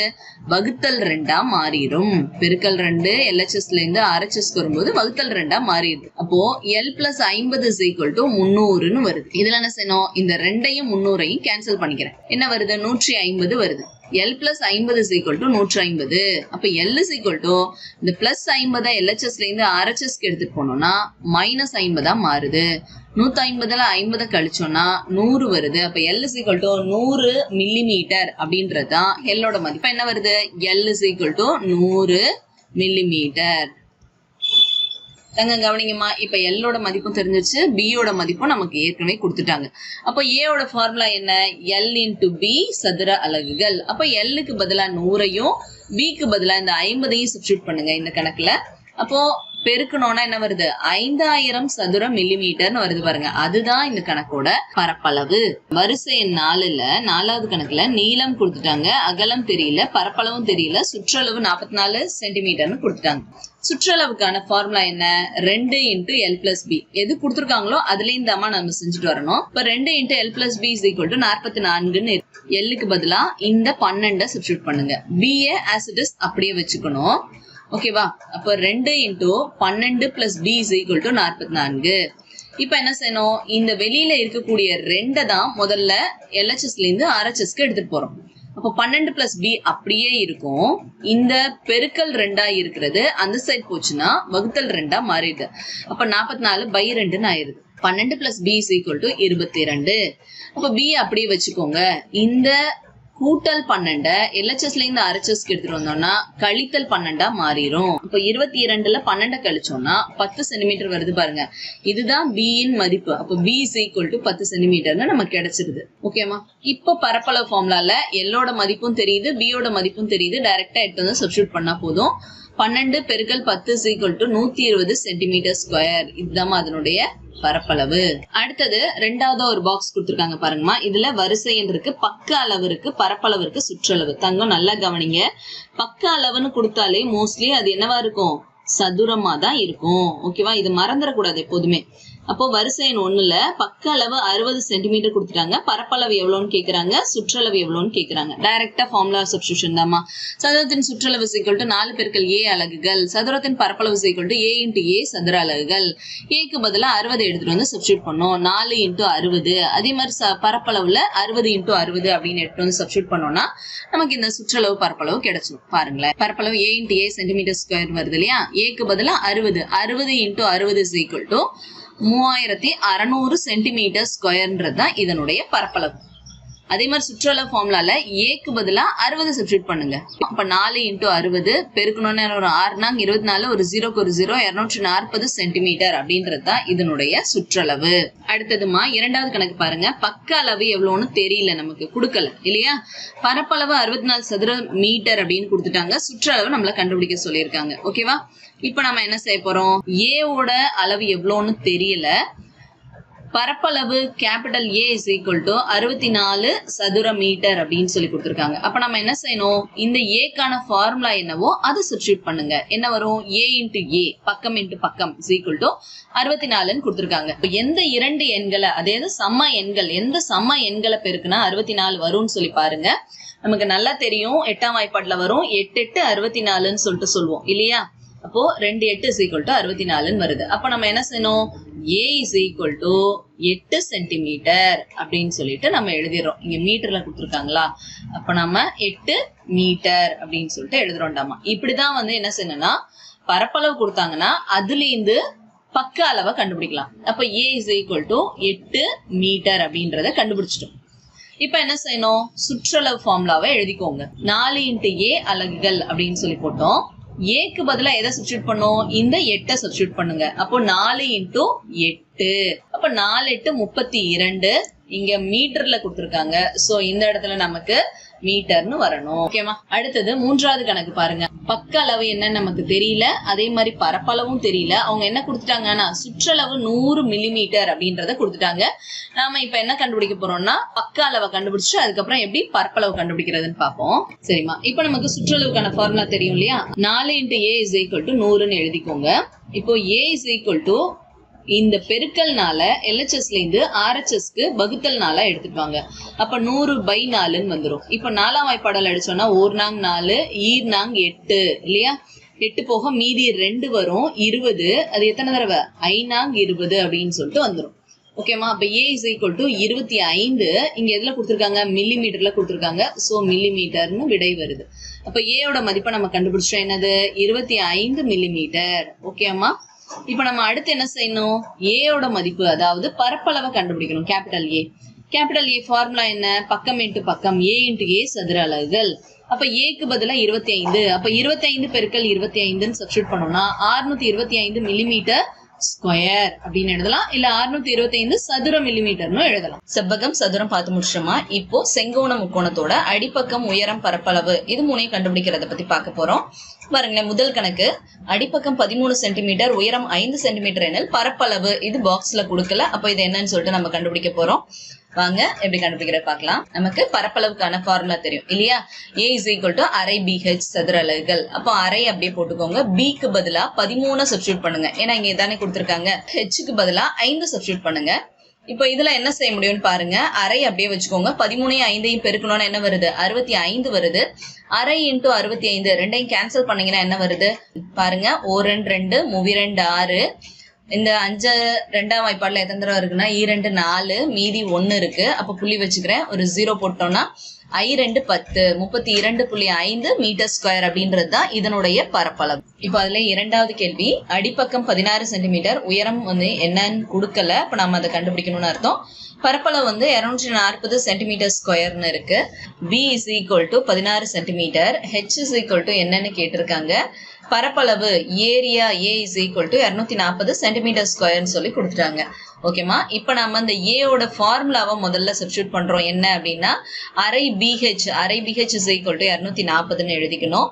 வகுத்தல் 2 மாறிடும். பெருக்கல் 2 LHSல இருந்து RHSக்கு வரும்போது வகுத்தல் 2 மாறிடுது. அப்போ L+50 = 300ன்னு வருது. இதுல என்ன செய்யணும், இந்த 2ஐயும் 300ஐயும் கேன்சல் பண்ணிக்கிறேன். என்ன வருது, 150 வருது. L+50 = 150. அப்ப L இந்த +50 LHSல இருந்து RHSக்கு எடுத்துட்டு போனோம்னா -50 மாறுது. 150ல 50 கழிச்சோம்னா 100 வருது. அப்ப L 100 மில்லிமீட்டர் அப்படின்றதுதான் Lோட மதிப்பு. என்ன வருது, L 100 மில்லிமீட்டர். தங்க கவனிங்கம்மா, இப்ப Lோட மதிப்பும் தெரிஞ்சிருச்சு, Bயோட மதிப்பும் நமக்கு ஏற்கனவே கொடுத்துட்டாங்க. அப்போ Aயோட ஃபார்முலா என்ன, L × B சதுர அலகுகள். அப்ப Lக்கு பதிலா 100ஐயும் Bக்கு பதிலா இந்த 50ஐயும் சப்ஸ்டிட்யூட் பண்ணுங்க இந்த கணக்குல. அப்போ பெருக்கணும்னா என்ன வருது, 5000 சதுர மில்லிமீட்டர்னு வருது பாருங்க. அதுதான் இந்த கணக்கோட பரப்பளவு. வரிசை எண் 4ல 4வது கணக்குல நீளம் கொடுத்துட்டாங்க, அகலம் தெரியல, பரப்பளவும் தெரியல, சுற்றளவு 44 சென்டிமீட்டர்னு கொடுத்துட்டாங்க. சுற்றளவுக்கான ஃபார்முலா என்ன, 2 × L+B. எது கொடுத்துருக்காங்களோ அதுல இந்த அம்மா நம்ம செஞ்சுட்டு வரணும். இப்ப 2 × L+B = 44ன்னு Lக்கு பதிலா இந்த 12 சப்ஸ்டிட்யூட் பண்ணுங்க. B as it is அப்படியே வச்சுக்கணும். ஓகேவா, அப்ப 2 × 12 + B = 44. இப்ப என்ன செய்யணும், இந்த வெளியில இருக்கக்கூடிய 2 தான் முதல்ல LHSல இருந்து RHSக்கு எடுத்துட்டு போறோம். அப்ப 12 + B அப்படியே இருக்கும். இந்த பெருக்கல் 2 இருக்கிறது அந்த சைட் போச்சுன்னா வகுத்தல் 2 மாறிடுது. அப்ப 44/2ன்னு ஆயிருது. 12 + B = 22. அப்ப B அப்படியே வச்சுக்கோங்க. இந்த கூட்டல் 12 LHSல இருந்து RHSக்கு எடுத்துட்டு வந்தோம்னா கழித்தல் 12 மாறிடும். இப்ப 22ல 12 கழிச்சோம்னா 10 சென்டிமீட்டர் வருது பாருங்க. இதுதான் B இன் மதிப்பு. அப்ப B = 10 சென்டிமீட்டர்னு நமக்கு கிடைச்சிருது. ஓகேமா, இப்ப பரப்பளவு ஃபார்முலால Lோட மதிப்பும் தெரியுது, Bயோட மதிப்பும் தெரியுது. டைரக்டா எடுத்து வந்து சப்ஸ்டிட்யூட் பண்ணா போதும். 12 × 10 = 120 சென்டிமீட்டர் ஸ்கொயர். இதுதான் அதனுடைய பரப்பளவு. அடுத்தது ரெண்டாவது ஒரு பாக்ஸ் கொடுத்துருக்காங்க பாருங்கம்மா. இதுல வரிசை எண் இருக்கு, பக்க அளவு இருக்கு, பரப்பளவு இருக்கு, சுற்றளவு. தங்கம் நல்லா கவனிங்க. பக்க அளவுன்னு கொடுத்தாலே மோஸ்ட்லி அது என்னவா இருக்கும், சதுரமா தான் இருக்கும். ஓகேவா, இது மறந்துடக்கூடாது எப்போதுமே. அப்போ வரிசை எண் 1ல பக்க அளவு 60 சென்டிமீட்டர் கொடுத்துட்டாங்க, பரப்பளவு எவ்வளவுன்னு கேக்குறாங்க, சுற்றளவு எவ்வளவுன்னு கேக்குறாங்க. டைரக்டா ஃபார்முலா சப்ஸ்டிடியூஷன் தாமா. சதுரத்தின் சுற்றளவு = 4 × A அலகுகள், சதுரத்தின் பரப்பளவு = A × A சதுர அலகுகள். Aக்கு பதிலா 60 எடுத்துட்டு வந்து சப்ஸ்டிடியூட் பண்ணோம். 4 × 60. அதே மாதிரி பரப்பளவுல 60 × 60 அப்படின்னு எடுத்து வந்து சப்ஸ்டிடியூட் பண்ணோம்னா நமக்கு இந்த சுற்றளவு பரப்பளவு கிடைச்சிடும். பாருங்களேன், பரப்பளவு A × A சென்டிமீட்டர் ஸ்கொயர் வருது இல்லையா. Aக்கு பதிலா 60. 60 × 60 = 3600 சென்டிமீட்டர் ஸ்கொயர்ன்றது தான் இதனுடைய பரப்பளவு. அதே மாதிரி சுற்றளவு ஃபார்முலால Aக்கு பதிலா 60 சப்ஸ்டிட்யூட் பண்ணுங்க. அப்ப 4 × 60 பெருக்கணும்னு ஒரு 6 24, ஒரு 0க்கு ஒரு 0, 240 சென்டிமீட்டர் அப்படின்றது தான் இதனுடைய சுற்றளவு. அடுத்ததுமா இரண்டாவது கணக்கு பாருங்க. பக்க அளவு எவ்வளவுன்னு தெரியல, நமக்கு கொடுக்கல இல்லையா. பரப்பளவு 64 சதுர மீட்டர் அப்படின்னு கொடுத்துட்டாங்க, சுற்றளவு நம்மள கண்டுபிடிக்க சொல்லியிருக்காங்க. ஓகேவா, இப்ப நம்ம என்ன செய்ய போறோம், ஏவோட அளவு எவ்வளவுன்னு தெரியல, பரப்பளவு கேபிட்டல் A = 64 சதுர மீட்டர் அப்படின்னு சொல்லி கொடுத்துருக்காங்க. அப்ப நம்ம என்ன செய்யணும், இந்த ஏக்கான ஃபார்முலா என்னவோ அதை சப்ஸ்டிட்யூட் பண்ணுங்க. என்ன வரும், A × A பக்கம் × பக்கம் = 64ன்னு கொடுத்துருக்காங்க. எந்த இரண்டு எண்களை, அதாவது சம எண்கள், எந்த சம எண்களை பெருக்குனா 64 வரும்னு சொல்லி பாருங்க. நமக்கு நல்லா தெரியும், 8ஆம் வாய்ப்பாட்டுல வரும். 8 8 64ன்னு சொல்லிட்டு சொல்லுவோம் இல்லையா. அப்போ 2 8 = 64ன்னு வருது. அப்ப நம்ம என்ன செய்யணும், A = 8 சென்டிமீட்டர் அப்படின்னு சொல்லிட்டு நம்ம எழுதிடுறோம். இங்க மீட்டர்ல கொடுத்துருக்காங்களா, அப்ப நம்ம 8 மீட்டர் அப்படின்னு சொல்லிட்டு எழுதுறோம்டாமா. இப்படிதான் வந்து என்ன செய்யணும்னா, பரப்பளவு கொடுத்தாங்கன்னா அதுல இருந்து பக்க அளவை கண்டுபிடிக்கலாம். அப்ப A = 8 மீட்டர் அப்படின்றத கண்டுபிடிச்சிட்டோம். இப்ப என்ன செய்யணும், சுற்றளவு ஃபார்முலாவை எழுதிக்கோங்க. 4 × A அலகுகள் அப்படின்னு சொல்லி போட்டோம். ஏக்கு பதிலா எதை சப்ஸ்டிட்யூட் பண்ணோம், இந்த 8 சப்ஸ்டிட்யூட் பண்ணுங்க. அப்போ 4 × 8, அப்ப 4 8 32. இங்க மீட்டர்ல கொடுத்துருக்காங்க. சோ இந்த இடத்துல நமக்கு மீட்டர்னு வரணும். ஓகேமா, அடுத்தது மூன்றாவது கணக்கு பாருங்க. பக்க அளவு என்ன நமக்கு தெரியல, அதே மாதிரி பரப்பளவும் தெரியல. அவங்க என்ன கொடுத்துட்டாங்கன்னா சுற்றளவு 100 மில்லிமீட்டர் அப்படின்றத கொடுத்துட்டாங்க. நாம இப்ப என்ன கண்டுபிடிக்க போறோம்னா பக்க அளவை கண்டுபிடிச்சு அதுக்கப்புறம் எப்படி பரப்பளவு கண்டுபிடிக்கிறதுன்னு பாப்போம். சரிமா, இப்ப நமக்கு சுற்றளவுக்கான ஃபார்முலா தெரியும் இல்லையா. 4 × A = 100ன்னு எழுதிக்கோங்க. இப்போ A = இந்த பெருக்கல்னால LHSல இருந்து RHSக்கு வகுத்தல்னால எடுத்துப்பாங்க. அப்ப 100/4 வந்துரும். இப்ப 4ஆம் வாய்ப்பாடல் அடிச்சோம்னா 1 நாங் 4 ஈர் நாங் 8 இல்லையா? 8 போக மீதி 2 வரும் 20. அது எத்தனை தடவை? 5 நாங் 20 அப்படின்னு சொல்லிட்டு வந்துரும். ஓகேமா? அப்ப A is equal to 25. இங்க எதுல கொடுத்துருக்காங்க? மில்லிமீட்டர்ல கொடுத்துருக்காங்க. சோ மில்லிமீட்டர்னு விடை வருது. அப்ப ஏயோட மதிப்பை நம்ம கண்டுபிடிச்சோம். என்னது? 25 மில்லிமீட்டர். ஓகேமா? இப்ப நம்ம அடுத்து என்ன செய்யணும்? ஏயோட மதிப்பு, அதாவது பரப்பளவை கண்டுபிடிக்கணும். Capital A. Capital A formula என்ன? பக்கம் இன்ட்டு பக்கம், A இன்ட்டு A சதுர அலகுகள். அப்ப ஏக்கு பதிலா 25. அப்ப 25 பெருக்கல் 25ன்னு சப்ஸ்டியூட் பண்ணோம்னா 625 மில்லிமீட்டர் ஸ்கொயர் அப்படின்னு எழுதலாம். இல்ல 625 சதுர மில்லிமீட்டர்னு எழுதலாம். செவ்வகம் சதுரம் பார்த்து முடிச்சோமா? இப்போ செங்கோண முக்கோணத்தோட அடிப்பக்கம் உயரம் பரப்பளவு இது மூணையும் கண்டுபிடிக்கிறத பத்தி பார்க்க போறோம். பாருங்களேன், முதல் கணக்கு அடிப்பக்கம் 13 சென்டிமீட்டர், உயரம் 5 சென்டிமீட்டர் எனில் பரப்பளவு இது பாக்ஸ்ல கொடுக்கல. அப்ப இது என்னன்னு சொல்லிட்டு நம்ம கண்டுபிடிக்க போறோம். வாங்க எப்படி கண்டுபிடிக்கிற பார்க்கலாம். நமக்கு பரப்பளவுக்கான ஃபார்முலா தெரியும் இல்லையா? A is equal to அரை BH சதுர அலகுகள். அப்போ அரை அப்படியே போட்டுக்கோங்க. Bக்கு பதிலா 13 சப்ஸ்டியூட் பண்ணுங்க. ஏன்னா இங்க தானே கொடுத்துருக்காங்க. Hக்கு பதிலா 5 சப்ஸ்டியூட் பண்ணுங்க. இப்போ இதுல என்ன செய்ய முடியும்னு பாருங்க. அரை அப்படியே வச்சுக்கோங்க. 13 5 பெருக்கணும்னா என்ன வருது? 65 வருது. அரை இன்ட்டு 65 ரெண்டையும் கேன்சல் பண்ணீங்கன்னா என்ன வருது பாருங்க. 1 2 3 2 6. இந்த 5 2ஆம் வாய்ப்பாடுல எத்தனை தடவை இருக்குன்னா 2 4 மீதி 1 இருக்கு. அப்ப புள்ளி வச்சுக்கிறேன். ஒரு 0 போட்டோம்னா I2 10 32.5 மீட்டர் ஸ்கொயர் அப்படின்றது தான் இதனுடைய பரப்பளவு. இப்ப அதுல இரண்டாவது கேள்வி, அடிப்பக்கம் 16 சென்டிமீட்டர், உயரம் வந்து என்னன்னு கொடுக்கல. அப்ப நம்ம அதை கண்டுபிடிக்கணும்னு அர்த்தம். பரப்பளவு வந்து 240 சென்டிமீட்டர் ஸ்கொயர்னு இருக்கு. B is equal to 16 centimetre, H is equal to என்னன்னு கேட்டிருக்காங்க. பரப்பளவு area A is equal to 240 centimetre ஸ்கொயர்னு சொல்லி கொடுத்துட்டாங்க. ஓகேமா? இப்ப நம்ம இந்த ஏயோட ஃபார்முலாவை முதல்ல சப்ஸ்டியூட் பண்றோம். என்ன அப்படின்னா அரை BH is equal to 240ன்னு எழுதிக்கணும்.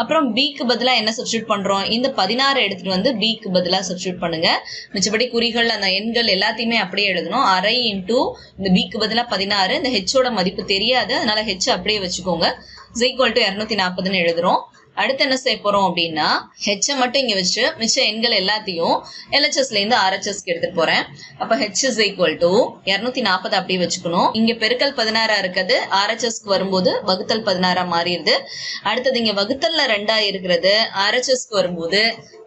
அப்புறம் Bக்கு பதிலா என்ன சப்ஸ்டியூட் பண்றோம்? இந்த 16 எடுத்துட்டு வந்து Bக்கு பதிலா சப்ஸ்டியூட் பண்ணுங்க. மிச்சபடி குறிகள் அந்த எண்கள் எல்லாத்தையுமே அப்படியே எழுதணும். அரை இன்டூ இந்த Bக்கு பதிலா 16. இந்த Hோட மதிப்பு தெரியாது, அதனால H அப்படியே வச்சுக்கோங்க. is equal to 240ன்னு எழுதுறோம். அடுத்து என்ன செய்ய போறோம் அப்படின்னா H மட்டும் இங்க வச்சு மிச்ச எண்கள் எல்லாத்தையும் LHSல இருந்து RHSக்கு எடுத்துட்டு போறேன். அப்ப H is equal to 240 அப்படியே வச்சுக்கணும். இங்க பெருக்கல் 16 இருக்குது. RHSக்கு வரும்போது வகுத்தல் 16 மாறிடுது. அடுத்தது இங்க வகுத்தல்ல 2 இருக்கிறது. RHSக்கு வரும்போது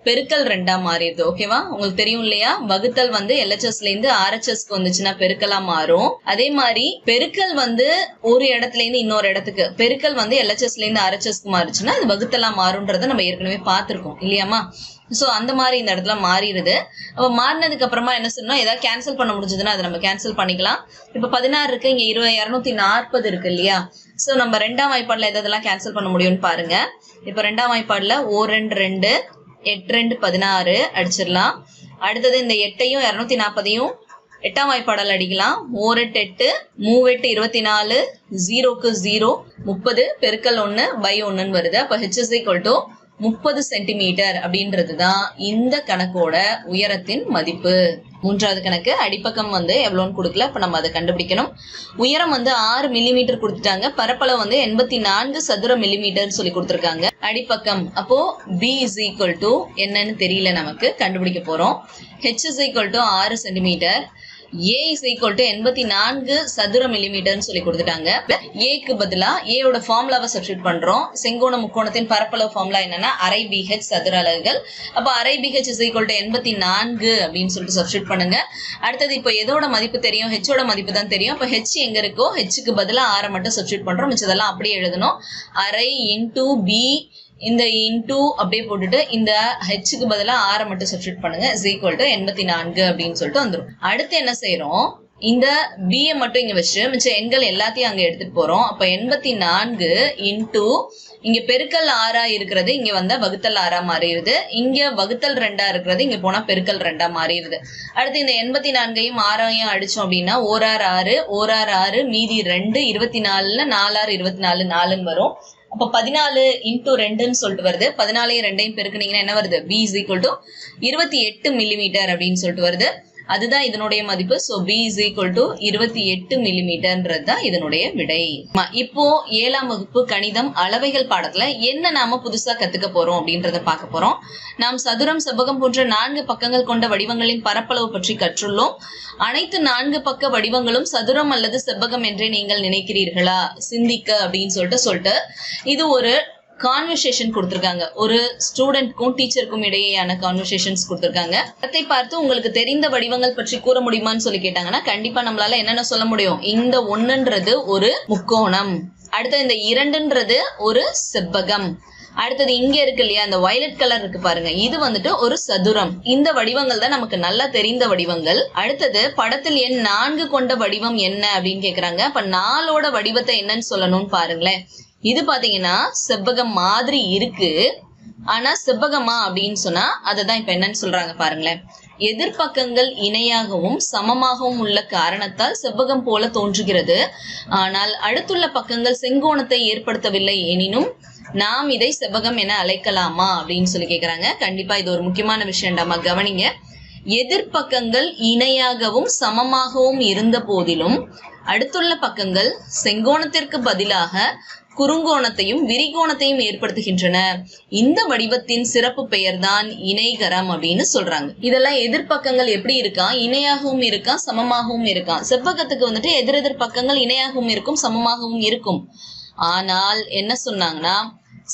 பெருக்கல் 2 மாறிடுது. ஓகேவா? உங்களுக்கு தெரியும் இல்லையா? வகுத்தல் வந்து LHSல இருந்து RHSக்கு வந்துச்சுன்னா பெருக்கலா மாறும். அதே மாதிரி பெருக்கல் வந்து ஒரு இடத்துல இருந்து இன்னொரு இடத்துக்கு, பெருக்கல் வந்து LHSல இருந்து RHSக்கு மாறுச்சுன்னா அது வகுத்தலா மாறும்ன்றத நம்ம ஏற்கனவே பார்த்திருக்கோம் இல்லையாமா? சோ அந்த மாதிரி இந்த இடத்துல மாறிடுது. அப்ப மாறினதுக்கு அப்புறமா என்ன சொல்லணும்? ஏதாவது கேன்சல் பண்ண முடிஞ்சதுன்னா அதை நம்ம கேன்சல் பண்ணிக்கலாம். இப்ப 16 இருக்கு, இங்க 240 இருக்கு இல்லையா? சோ நம்ம ரெண்டாம் வாய்ப்பாடுல எதெல்லாம் கேன்சல் பண்ண முடியும்னு பாருங்க. இப்ப ரெண்டாம் வாய்ப்பாடுல 1 2 8 2 16 அடிச்சிடலாம். அடுத்தது இந்த 8ஐயும் 240ஐயும் 8ஆம் வாய்ப்பாடால் அடிக்கலாம். 4 8 3 8 24 0க்கு 0 30 பெருக்கல் 1/1 வருது. அப்ப H is equal to 30 centimetre அப்படின்றதுதான் இந்த கணக்கோட உயரத்தின் மதிப்பு. மூன்றாவது கணக்கு அடிப்பக்கம் வந்து எவ்வளோன்னு கொடுக்கல. அப்ப நம்ம அதை கண்டுபிடிக்கணும். உயரம் வந்து 6 மில்லிமீட்டர் கொடுத்துட்டாங்க. பரப்பளவு வந்து 84 சதுர மில்லிமீட்டர் சொல்லி கொடுத்துருக்காங்க. அடிப்பக்கம் அப்போ B is equal to என்னன்னு தெரியல, நமக்கு கண்டுபிடிக்க போறோம். H is equal to 6 centimetre, A is equal to 84 சதுர மில்லிமீட்டர்னு சொல்லி கொடுத்துட்டாங்க. ஏக்கு பதிலா ஏயோட ஃபார்முலாவை சப்ஸ்டியூட் பண்றோம். செங்கோண முக்கோணத்தின் பரப்பளவு ஃபார்முலா என்னன்னா அரை BH சதுர அலகுகள். அப்ப அரை BH is equal to 84 அப்படின்னு சொல்லிட்டு சப்ஸ்டியூட் பண்ணுங்க. அடுத்தது இப்போ எதோட மதிப்பு தெரியும்? Hோட மதிப்பு தான் தெரியும். அப்ப H எங்க இருக்கோ Hக்கு பதிலா 6 மட்டும் சப்ஸ்டியூட் பண்றோம். மிச்சதெல்லாம் அப்படியே எழுதணும். அரை இன்டூ B, இந்த இன்டூ அப்படியே போட்டுட்டு இந்த Hக்கு பதிலா 6 மட்டும் சப்ஸ்டியூட் பண்ணுங்க. is equal to 84 அப்படின்னு சொல்லிட்டு வந்துடும். அடுத்து என்ன செய்யறோம்? இந்த B மட்டும் இங்க வச்சு மிச்ச எண்கள் எல்லாத்தையும் அங்க எடுத்துட்டு போறோம். அப்ப 84 இன்டூ இங்க பெருக்கல் 6 இருக்கிறது இங்க வந்தா வகுத்தல் 6 மாறிடுது. இங்க வகுத்தல் 2 இருக்கிறது இங்க போனா பெருக்கல் 2 மாறிடுது. அடுத்து இந்த 84ஐயும் 6ஐயும் அடிச்சோம் அப்படின்னா 1 6 1 6 மீதி 2 24ல 4 6 24 4ன்னு வரும். அப்ப 14 இன்டூ 2ன்னு சொல்லிட்டு வருது. 14ஐயும் 2ஐயும் பெருக்குனீங்கன்னா என்ன வருது? B is equal to 28 millimetre அப்படின்னு சொல்லிட்டு வருது. அதுதான் இதனுடைய மதிப்பு. So B is equal to 28 மில்லிமீட்டர்ன்றது தான் இதனுடைய விடை. இப்போ 7ஆம் வகுப்பு கணிதம் அளவைகள் பாடத்துல என்ன நாம புதுசா கத்துக்க போறோம் அப்படின்றத பார்க்க போறோம். நாம் சதுரம், செவ்வகம் போன்ற 4 பக்கங்கள் கொண்ட வடிவங்களின் பரப்பளவு பற்றி கற்றுள்ளோம். அனைத்து 4 பக்க வடிவங்களும் சதுரம் அல்லது செவ்வகம் என்றே நீங்கள் நினைக்கிறீர்களா? சிந்திக்க அப்படின்னு சொல்லிட்டு இது ஒரு கான்வர்சேஷன் கொடுத்திருக்காங்க. ஒரு ஸ்டூடெண்ட்க்கும் டீச்சருக்கும் இடையேயான கான்வர்சேஷன்ஸ் கொடுத்திருக்காங்க. அதை பார்த்து உங்களுக்கு தெரிந்த வடிவங்கள் பற்றி கூற முடியுமான்னு சொல்லி கேட்டாங்கன்னா கண்டிப்பா நம்மளால என்னென்ன சொல்ல முடியும்? இந்த 1ன்றது ஒரு முக்கோணம், அடுத்து இந்த 2ன்றது ஒரு செவ்வகம், அடுத்தது இங்க இருக்கு இல்லையா அந்த வயலட் கலர் இருக்கு பாருங்க, இது வந்துட்டு ஒரு சதுரம். இந்த வடிவங்கள் தான் நமக்கு நல்லா தெரிந்த வடிவங்கள். அடுத்தது படத்தில் எண் 4 கொண்ட வடிவம் என்ன அப்படின்னு கேக்குறாங்க. அப்ப 4ஓட வடிவத்தை என்னன்னு சொல்லணும்னு பாருங்களேன். இது பாத்தீங்கன்னா செவ்வகம் மாதிரி இருக்கு, ஆனா செவ்வகமா அப்படின்னு சொன்னா அததான் இப்ப என்னன்னு சொல்றாங்க பாருங்களேன். எதிர்பக்கங்கள் இணையாகவும் சமமாகவும் உள்ள காரணத்தால் செவ்வகம் போல தோன்றுகிறது. ஆனால் அடுத்துள்ள பக்கங்கள் செங்கோணத்தை ஏற்படுத்தவில்லை எனினும் நாம் இதை செவ்வகம் என அழைக்கலாமா அப்படின்னு சொல்லி கேக்குறாங்க. கண்டிப்பா இது ஒரு முக்கியமான விஷயம்டாமா, கவனிங்க. எதிர்பக்கங்கள் இணையாகவும் சமமாகவும் இருந்த போதிலும் அடுத்துள்ள பக்கங்கள் செங்கோணத்திற்கு பதிலாக குறுங்கோணத்தையும் விரிகோணத்தையும் ஏற்படுத்துகின்றன. இந்த வடிவத்தின் சிறப்பு பெயர் தான் இணைகரம் அப்படின்னு சொல்றாங்க. இதெல்லாம் எதிர்பக்கங்கள் எப்படி இருக்கா? இணையாகவும் இருக்கா, சமமாகவும் இருக்கா. செவ்வகத்துக்கு வந்துட்டு எதிரெதிர் பக்கங்கள் இணையாகவும் இருக்கும், சமமாகவும் இருக்கும். ஆனால் என்ன சொன்னாங்கன்னா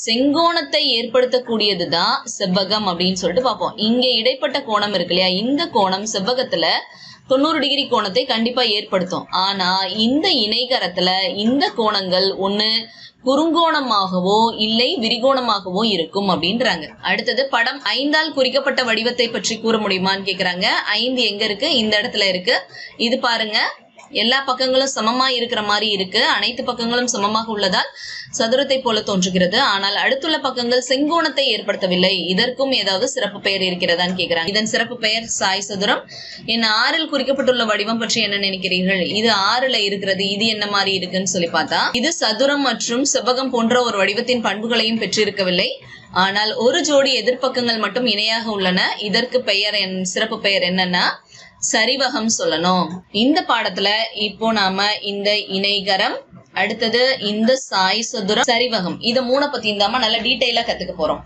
செங்கோணத்தை ஏற்படுத்தக்கூடியதுதான் செவ்வகம் அப்படின்னு சொல்லிட்டு பார்ப்போம். இங்க இடைப்பட்ட கோணம் இருக்கு இல்லையா, இந்த கோணம் செவ்வகத்துல 90 டிகிரி கோணத்தை கண்டிப்பா ஏற்படுத்தும். ஆனா இந்த இணைகரத்துல இந்த கோணங்கள் ஒண்ணு குறுங்கோணமாகவோ இல்லை விரிகோணமாகவோ இருக்கும் அப்படின்றாங்க. அடுத்தது படம் 5ஆல் குறிக்கப்பட்ட வடிவத்தை பற்றி கூற முடியுமான்னு கேக்குறாங்க. 5 எங்க இருக்கு? இந்த இடத்துல இருக்கு. இது பாருங்க, எல்லா பக்கங்களும் சமமா இருக்கிற மாதிரி இருக்கு. அனைத்து பக்கங்களும் சமமாக உள்ளதால் சதுரத்தை போல தோன்றுகிறது. ஆனால் அடுத்துள்ள பக்கங்கள் செங்கோணத்தை ஏற்படுத்தவில்லை. இதற்கும் ஏதாவது சிறப்பு பெயர் இருக்கிறதான்னு கேக்குறாங்க. இதன் சிறப்பு பெயர் சாய் சதுரம். என் 6இல் குறிக்கப்பட்டுள்ள வடிவம் பற்றி என்ன நினைக்கிறீர்கள்? இது 6ல இருக்கிறது. இது என்ன மாதிரி இருக்குன்னு சொல்லி பார்த்தா இது சதுரம் மற்றும் செவ்வகம் போன்ற ஒரு வடிவத்தின் பண்புகளையும் பெற்றிருக்கவில்லை. ஆனால் ஒரு ஜோடி எதிர்பக்கங்கள் மட்டும் இணையாக உள்ளன. இதற்கு பெயர் சிறப்பு பெயர் என்னன்னா சரிவகம் சொல்லணும். இந்த பாடத்துல இப்போ நாம இந்த இணைகரம், அடுத்தது இந்த சாய் சதுரம், சரிவகம், இத 3 பத்தியும் தான் நல்ல டீடைலா கத்துக்க போறோம்.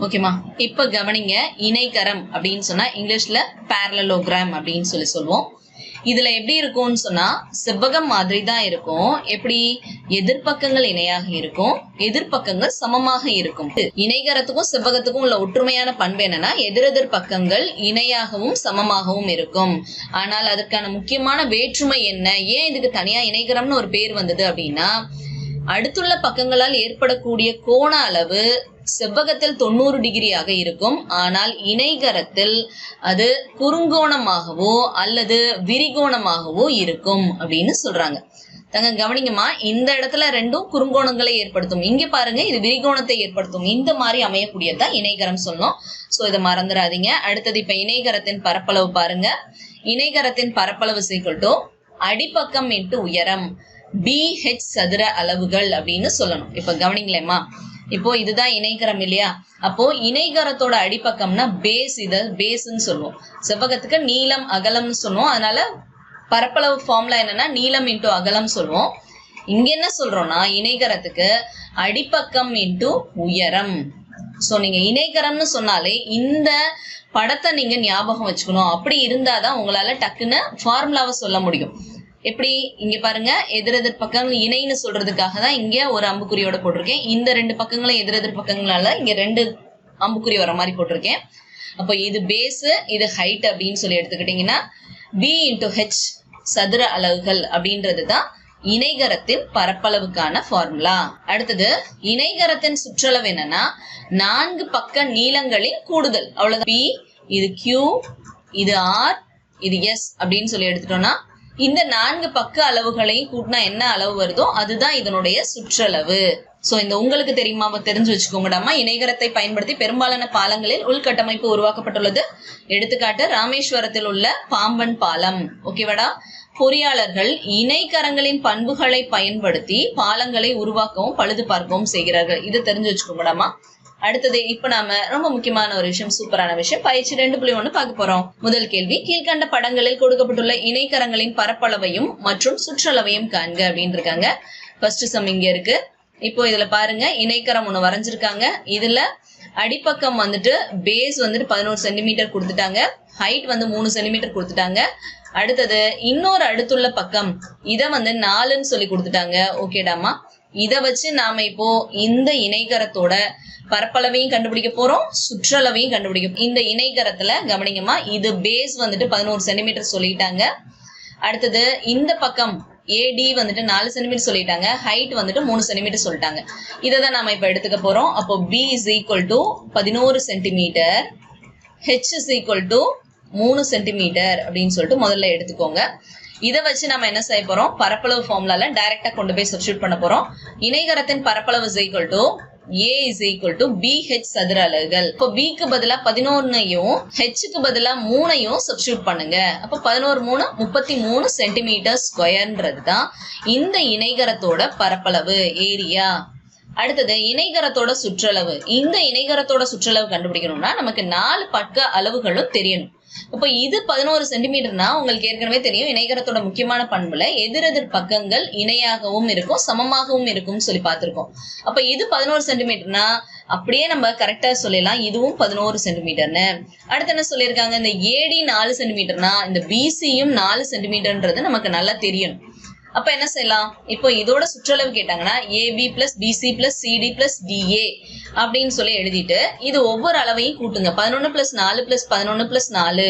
ஓகேமா? இப்ப கவனிங்க. இணைகரம் அப்படின்னு சொன்னா இங்கிலீஷ்ல parallelogram அப்படின்னு சொல்லுவோம். இதுல எப்படி இருக்கும்னு சொன்னா செவ்வகம் மாதிரி தான் இருக்கும். எப்படி? எதிர்பக்கங்கள் இணையாக இருக்கும், எதிர்பக்கங்கள் சமமாக இருக்கும். இணைகரத்துக்கும் செவ்வகத்துக்கும் உள்ள ஒற்றுமையான பண்பு என்னன்னா எதிரெதிர் பக்கங்கள் இணையாகவும் சமமாகவும் இருக்கும். ஆனால் அதற்கான முக்கியமான வேற்றுமை என்ன? ஏன் இதுக்கு தனியா இணைகரம்னு ஒரு பேர் வந்தது அப்படின்னா அடுத்துள்ள பக்கங்களால் ஏற்படக்கூடிய கோண அளவு செவ்வகத்தில் 90 டிகிரியாக இருக்கும். ஆனால் இணைகரத்தில் அது குறுங்கோணமாகவோ அல்லது விரிகோணமாகவோ இருக்கும் அப்படின்னு சொல்றாங்க. தங்க கவனிங்கம்மா, இந்த இடத்துல ரெண்டும் குறுங்கோணங்களை ஏற்படுத்தும். இங்க பாருங்க, இது விரிகோணத்தை ஏற்படுத்தும். இந்த மாதிரி அமையக்கூடியதுதான் இணைகரம் சொல்லணும். சோ இதை மறந்துடாதீங்க. அடுத்தது இப்ப இணைகரத்தின் பரப்பளவு பாருங்க. இணைகரத்தின் பரப்பளவு = அடிப்பக்கம் இன்டு உயரம், BH சதுர அளவுகள் அப்படின்னு சொல்லணும். இப்ப கவனிங்களேம்மா, இப்போ இதுதான் இணைகரம் இல்லையா? அப்போ இணைகரத்தோட அடிப்பக்கம்னா பேஸ், இத பேஸ்ன்னு சொல்லுவோம். செவ்வகத்துக்கு நீளம் அகலம்னு சொல்லுவோம். அதனால பரப்பளவு ஃபார்முலா என்னன்னா நீளம் இன்டு அகலம் சொல்லுவோம். இங்க என்ன சொல்றோம்னா இணைகரத்துக்கு அடிப்பக்கம் இன்டு உயரம். சோ நீங்க இணைகரம்னு சொன்னாலே இந்த படத்தை நீங்க ஞாபகம் வச்சுக்கணும். அப்படி இருந்தாதான் உங்களால டக்குன்னு ஃபார்முலாவை சொல்ல முடியும். எப்படி? இங்க பாருங்க, எதிரெதிர் பக்கங்கள் இணைன்னு சொல்றதுக்காக தான் இங்க ஒரு அம்புக்குறியோட போட்டிருக்கேன். இந்த 2 பக்கங்களும் எதிரெதிர் பக்கங்களால இங்க 2 அம்புக்குறி வர மாதிரி போட்டிருக்கேன். அப்போ இது பேஸ், இது ஹைட் அப்படின்னு சொல்லி எடுத்துக்கிட்டீங்கன்னா B into H சதுர அலகுகள் அப்படின்றதுதான் இணைகரத்தின் பரப்பளவுக்கான ஃபார்முலா. அடுத்தது இணைகரத்தின் சுற்றளவு என்னன்னா 4 பக்க நீளங்களின் கூடுதல். அவ்வளவுதான். P, இது Q, இது R, இது S அப்படின்னு சொல்லி எடுத்துட்டோம்னா இந்த 4 பக்க அளவுகளையும் கூட்டினா என்ன அளவு வருதோ அதுதான் இதனுடைய சுற்றளவு. சோ இந்த உங்களுக்கு தெரியுமா? தெரிஞ்சு வச்சுக்கோங்கடாமா. இணைகரத்தை பயன்படுத்தி பெரும்பாலான பாலங்களில் உள்கட்டமைப்பு உருவாக்கப்பட்டுள்ளது. எடுத்துக்காட்டு ராமேஸ்வரத்தில் உள்ள பாம்பன் பாலம். ஓகேவாடா? பொறியாளர்கள் இணைகரங்களின் பண்புகளை பயன்படுத்தி பாலங்களை உருவாக்கவும் பழுது பார்க்கவும் செய்கிறார்கள். இதை தெரிஞ்சு வச்சுக்கோங்கடாமா. அடுத்தது இப்ப நாம ரொம்ப முக்கியமான ஒரு விஷயம், சூப்பரான விஷயம், பயிற்சி 2.1 பார்க்க போறோம். முதல் கேள்வி, கீழ்கண்ட படங்களில் கொடுக்கப்பட்டுள்ள இணைகரங்களின் பரப்பளவையும் மற்றும் சுற்றளவையும் காண்க அப்படின்னு இருக்காங்க. ஃபர்ஸ்ட் சம் இங்க இருக்கு. இப்போ இதுல பாருங்க, இணைகரம் ஒண்ணு வரைஞ்சிருக்காங்க. இதுல அடிப்பக்கம் வந்துட்டு பேஸ் வந்துட்டு 11 சென்டிமீட்டர் கொடுத்துட்டாங்க, ஹைட் வந்து 3 சென்டிமீட்டர் கொடுத்துட்டாங்க. அடுத்தது இன்னொரு அடுத்துள்ள பக்கம் இத வந்து 4ன்னு சொல்லி கொடுத்துட்டாங்க. ஓகேடாமா, இத வச்சு நாம இப்போ இந்த இணைகரத்தோட பரப்பளவையும் கண்டுபிடிக்க போறோம், சுற்றளவையும் கண்டுபிடிக்க. இந்த இணைகரத்துல கவனிங்கம்மா, இது பேஸ் வந்துட்டு 11 சென்டிமீட்டர் சொல்லிட்டாங்க. அடுத்தது இந்த பக்கம் AD வந்துட்டு 4 சென்டிமீட்டர் சொல்லிட்டாங்க, ஹைட் வந்துட்டு 3 சென்டிமீட்டர் சொல்லிட்டாங்க. இதை தான் நாம இப்ப எடுத்துக்க போறோம். அப்போ B is equal to 11 centimetre, H is equal to 3 centimetre அப்படின்னு சொல்லிட்டு முதல்ல எடுத்துக்கோங்க. இதை வச்சு நம்ம என்ன செய்ய போறோம், பரப்பளவு ஃபார்முலால டைரக்டா கொண்டு போய் சப்ஸ்டிட்யூட் பண்ண போறோம். இணைகரத்தின் பரப்பளவு is equal to A is equal to BH சதுர அலகுகள். இப்போ B க்கு பதிலா 11ஐயும் H க்கு பதிலா 3ஐயும் சப்ஸ்டிட்யூட் பண்ணுங்க. அப்போ 11 3 33 சென்டிமீட்டர் ஸ்கொயர்ன்றது தான் இந்த இணைகரத்தோட பரப்பளவு, ஏரியா. அடுத்தது இணைகரத்தோட சுற்றளவு. இந்த இணைகரத்தோட சுற்றளவு கண்டுபிடிக்கணும்னா நமக்கு 4 பக்க அளவுகளும் தெரியணும். இப்ப இது 11 சென்டிமீட்டர்னா உங்களுக்கு ஏற்கனவே தெரியும், இணைகரத்தோட முக்கியமான பண்புல எதிரெதிர் பக்கங்கள் இணையாகவும் இருக்கும், சமமாகவும் இருக்கும் சொல்லி பார்த்திருக்கோம். அப்ப இது 11 சென்டிமீட்டர்னா அப்படியே நம்ம கரெக்டா சொல்லலாம், இதுவும் 11 சென்டிமீட்டர்னு. அடுத்து என்ன சொல்லியிருக்காங்க, இந்த AD 4 சென்டிமீட்டர்னா இந்த BCயும் 4 சென்டிமீட்டர்ன்றது நமக்கு நல்லா தெரியணும். அப்ப என்ன செய்யலாம், இப்போ இதோட சுற்றளவு கேட்டாங்கன்னா AB plus BC plus CD plus DA அப்படின்னு சொல்லி எழுதிட்டு இது ஒவ்வொரு அளவையும் கூட்டுங்க. 11 plus 4 plus 11 plus 4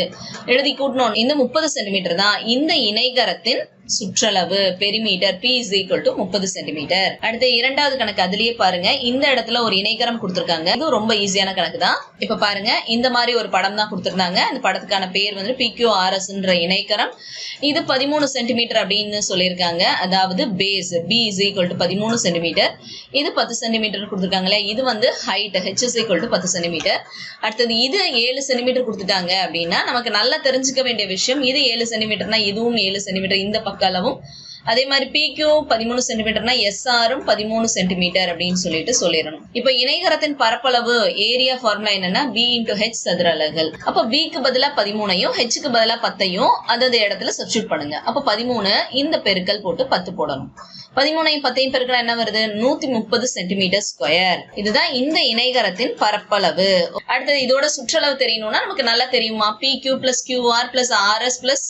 எழுதி கூட்டணும். இந்த 30 சென்டிமீட்டர் தான் இந்த இணைகரத்தின் சுற்றளவு, perimeter. P is equal to 30 centimetre. அடுத்து இரண்டாவது கணக்கு, அதுலயே பாருங்க, இந்த இடத்துல ஒரு இணைகரம் கொடுத்திருக்காங்க. இது ரொம்ப ஈஸியான கணக்கு தான். இப்ப பாருங்க, இந்த மாதிரி ஒரு படம் தான் கொடுத்திருந்தாங்க. இந்த படத்துக்கான பேர் வந்து PQRSன்ற இணைகரம். இது 13 சென்டிமீட்டர் அப்படின்னு சொல்லியிருக்காங்க. அதாவது base B is equal to 13 centimetre. இது 10 சென்டிமீட்டர் கொடுத்திருக்காங்களே, இது வந்து height H is equal to 10 centimetre. அடுத்தது இது 7 சென்டிமீட்டர் கொடுத்துட்டாங்க அப்படின்னா நமக்கு நல்லா தெரிஞ்சுக்க வேண்டிய விஷயம், இது 7 சென்டிமீட்டர்னா இதுவும் 7 சென்டிமீட்டர் இந்த பக்க அளவும். அதே மாதிரி PQ 13 சென்டிமீட்டர்னா SRம் 13 சென்டிமீட்டர் அப்படின்னு சொல்லிட்டு சொல்லிடணும். இப்ப இணைகரத்தின் பரப்பளவு ஏரியா ஃபார்முலா என்னன்னா B into H சதுர அலகுகள். அப்ப B க்கு பதிலா 13ஐயும் H க்கு பதிலா 10ஐயும் அதே இடத்துல சப்ஸ்டிட்யூட் பண்ணுங்க. அப்ப 13 இந்த பெருக்கல் போட்டு 10 போடணும். 13ஐயும் 10ஐயும் பெருக்கல் என்ன வருது, 130 சென்டிமீட்டர் ஸ்கொயர். இதுதான் இந்த இணைகரத்தின் பரப்பளவு. அடுத்தது இதோட சுற்றளவு தெரியணும்னா நமக்கு நல்லா தெரியுமா, PQ plus QR plus RS plus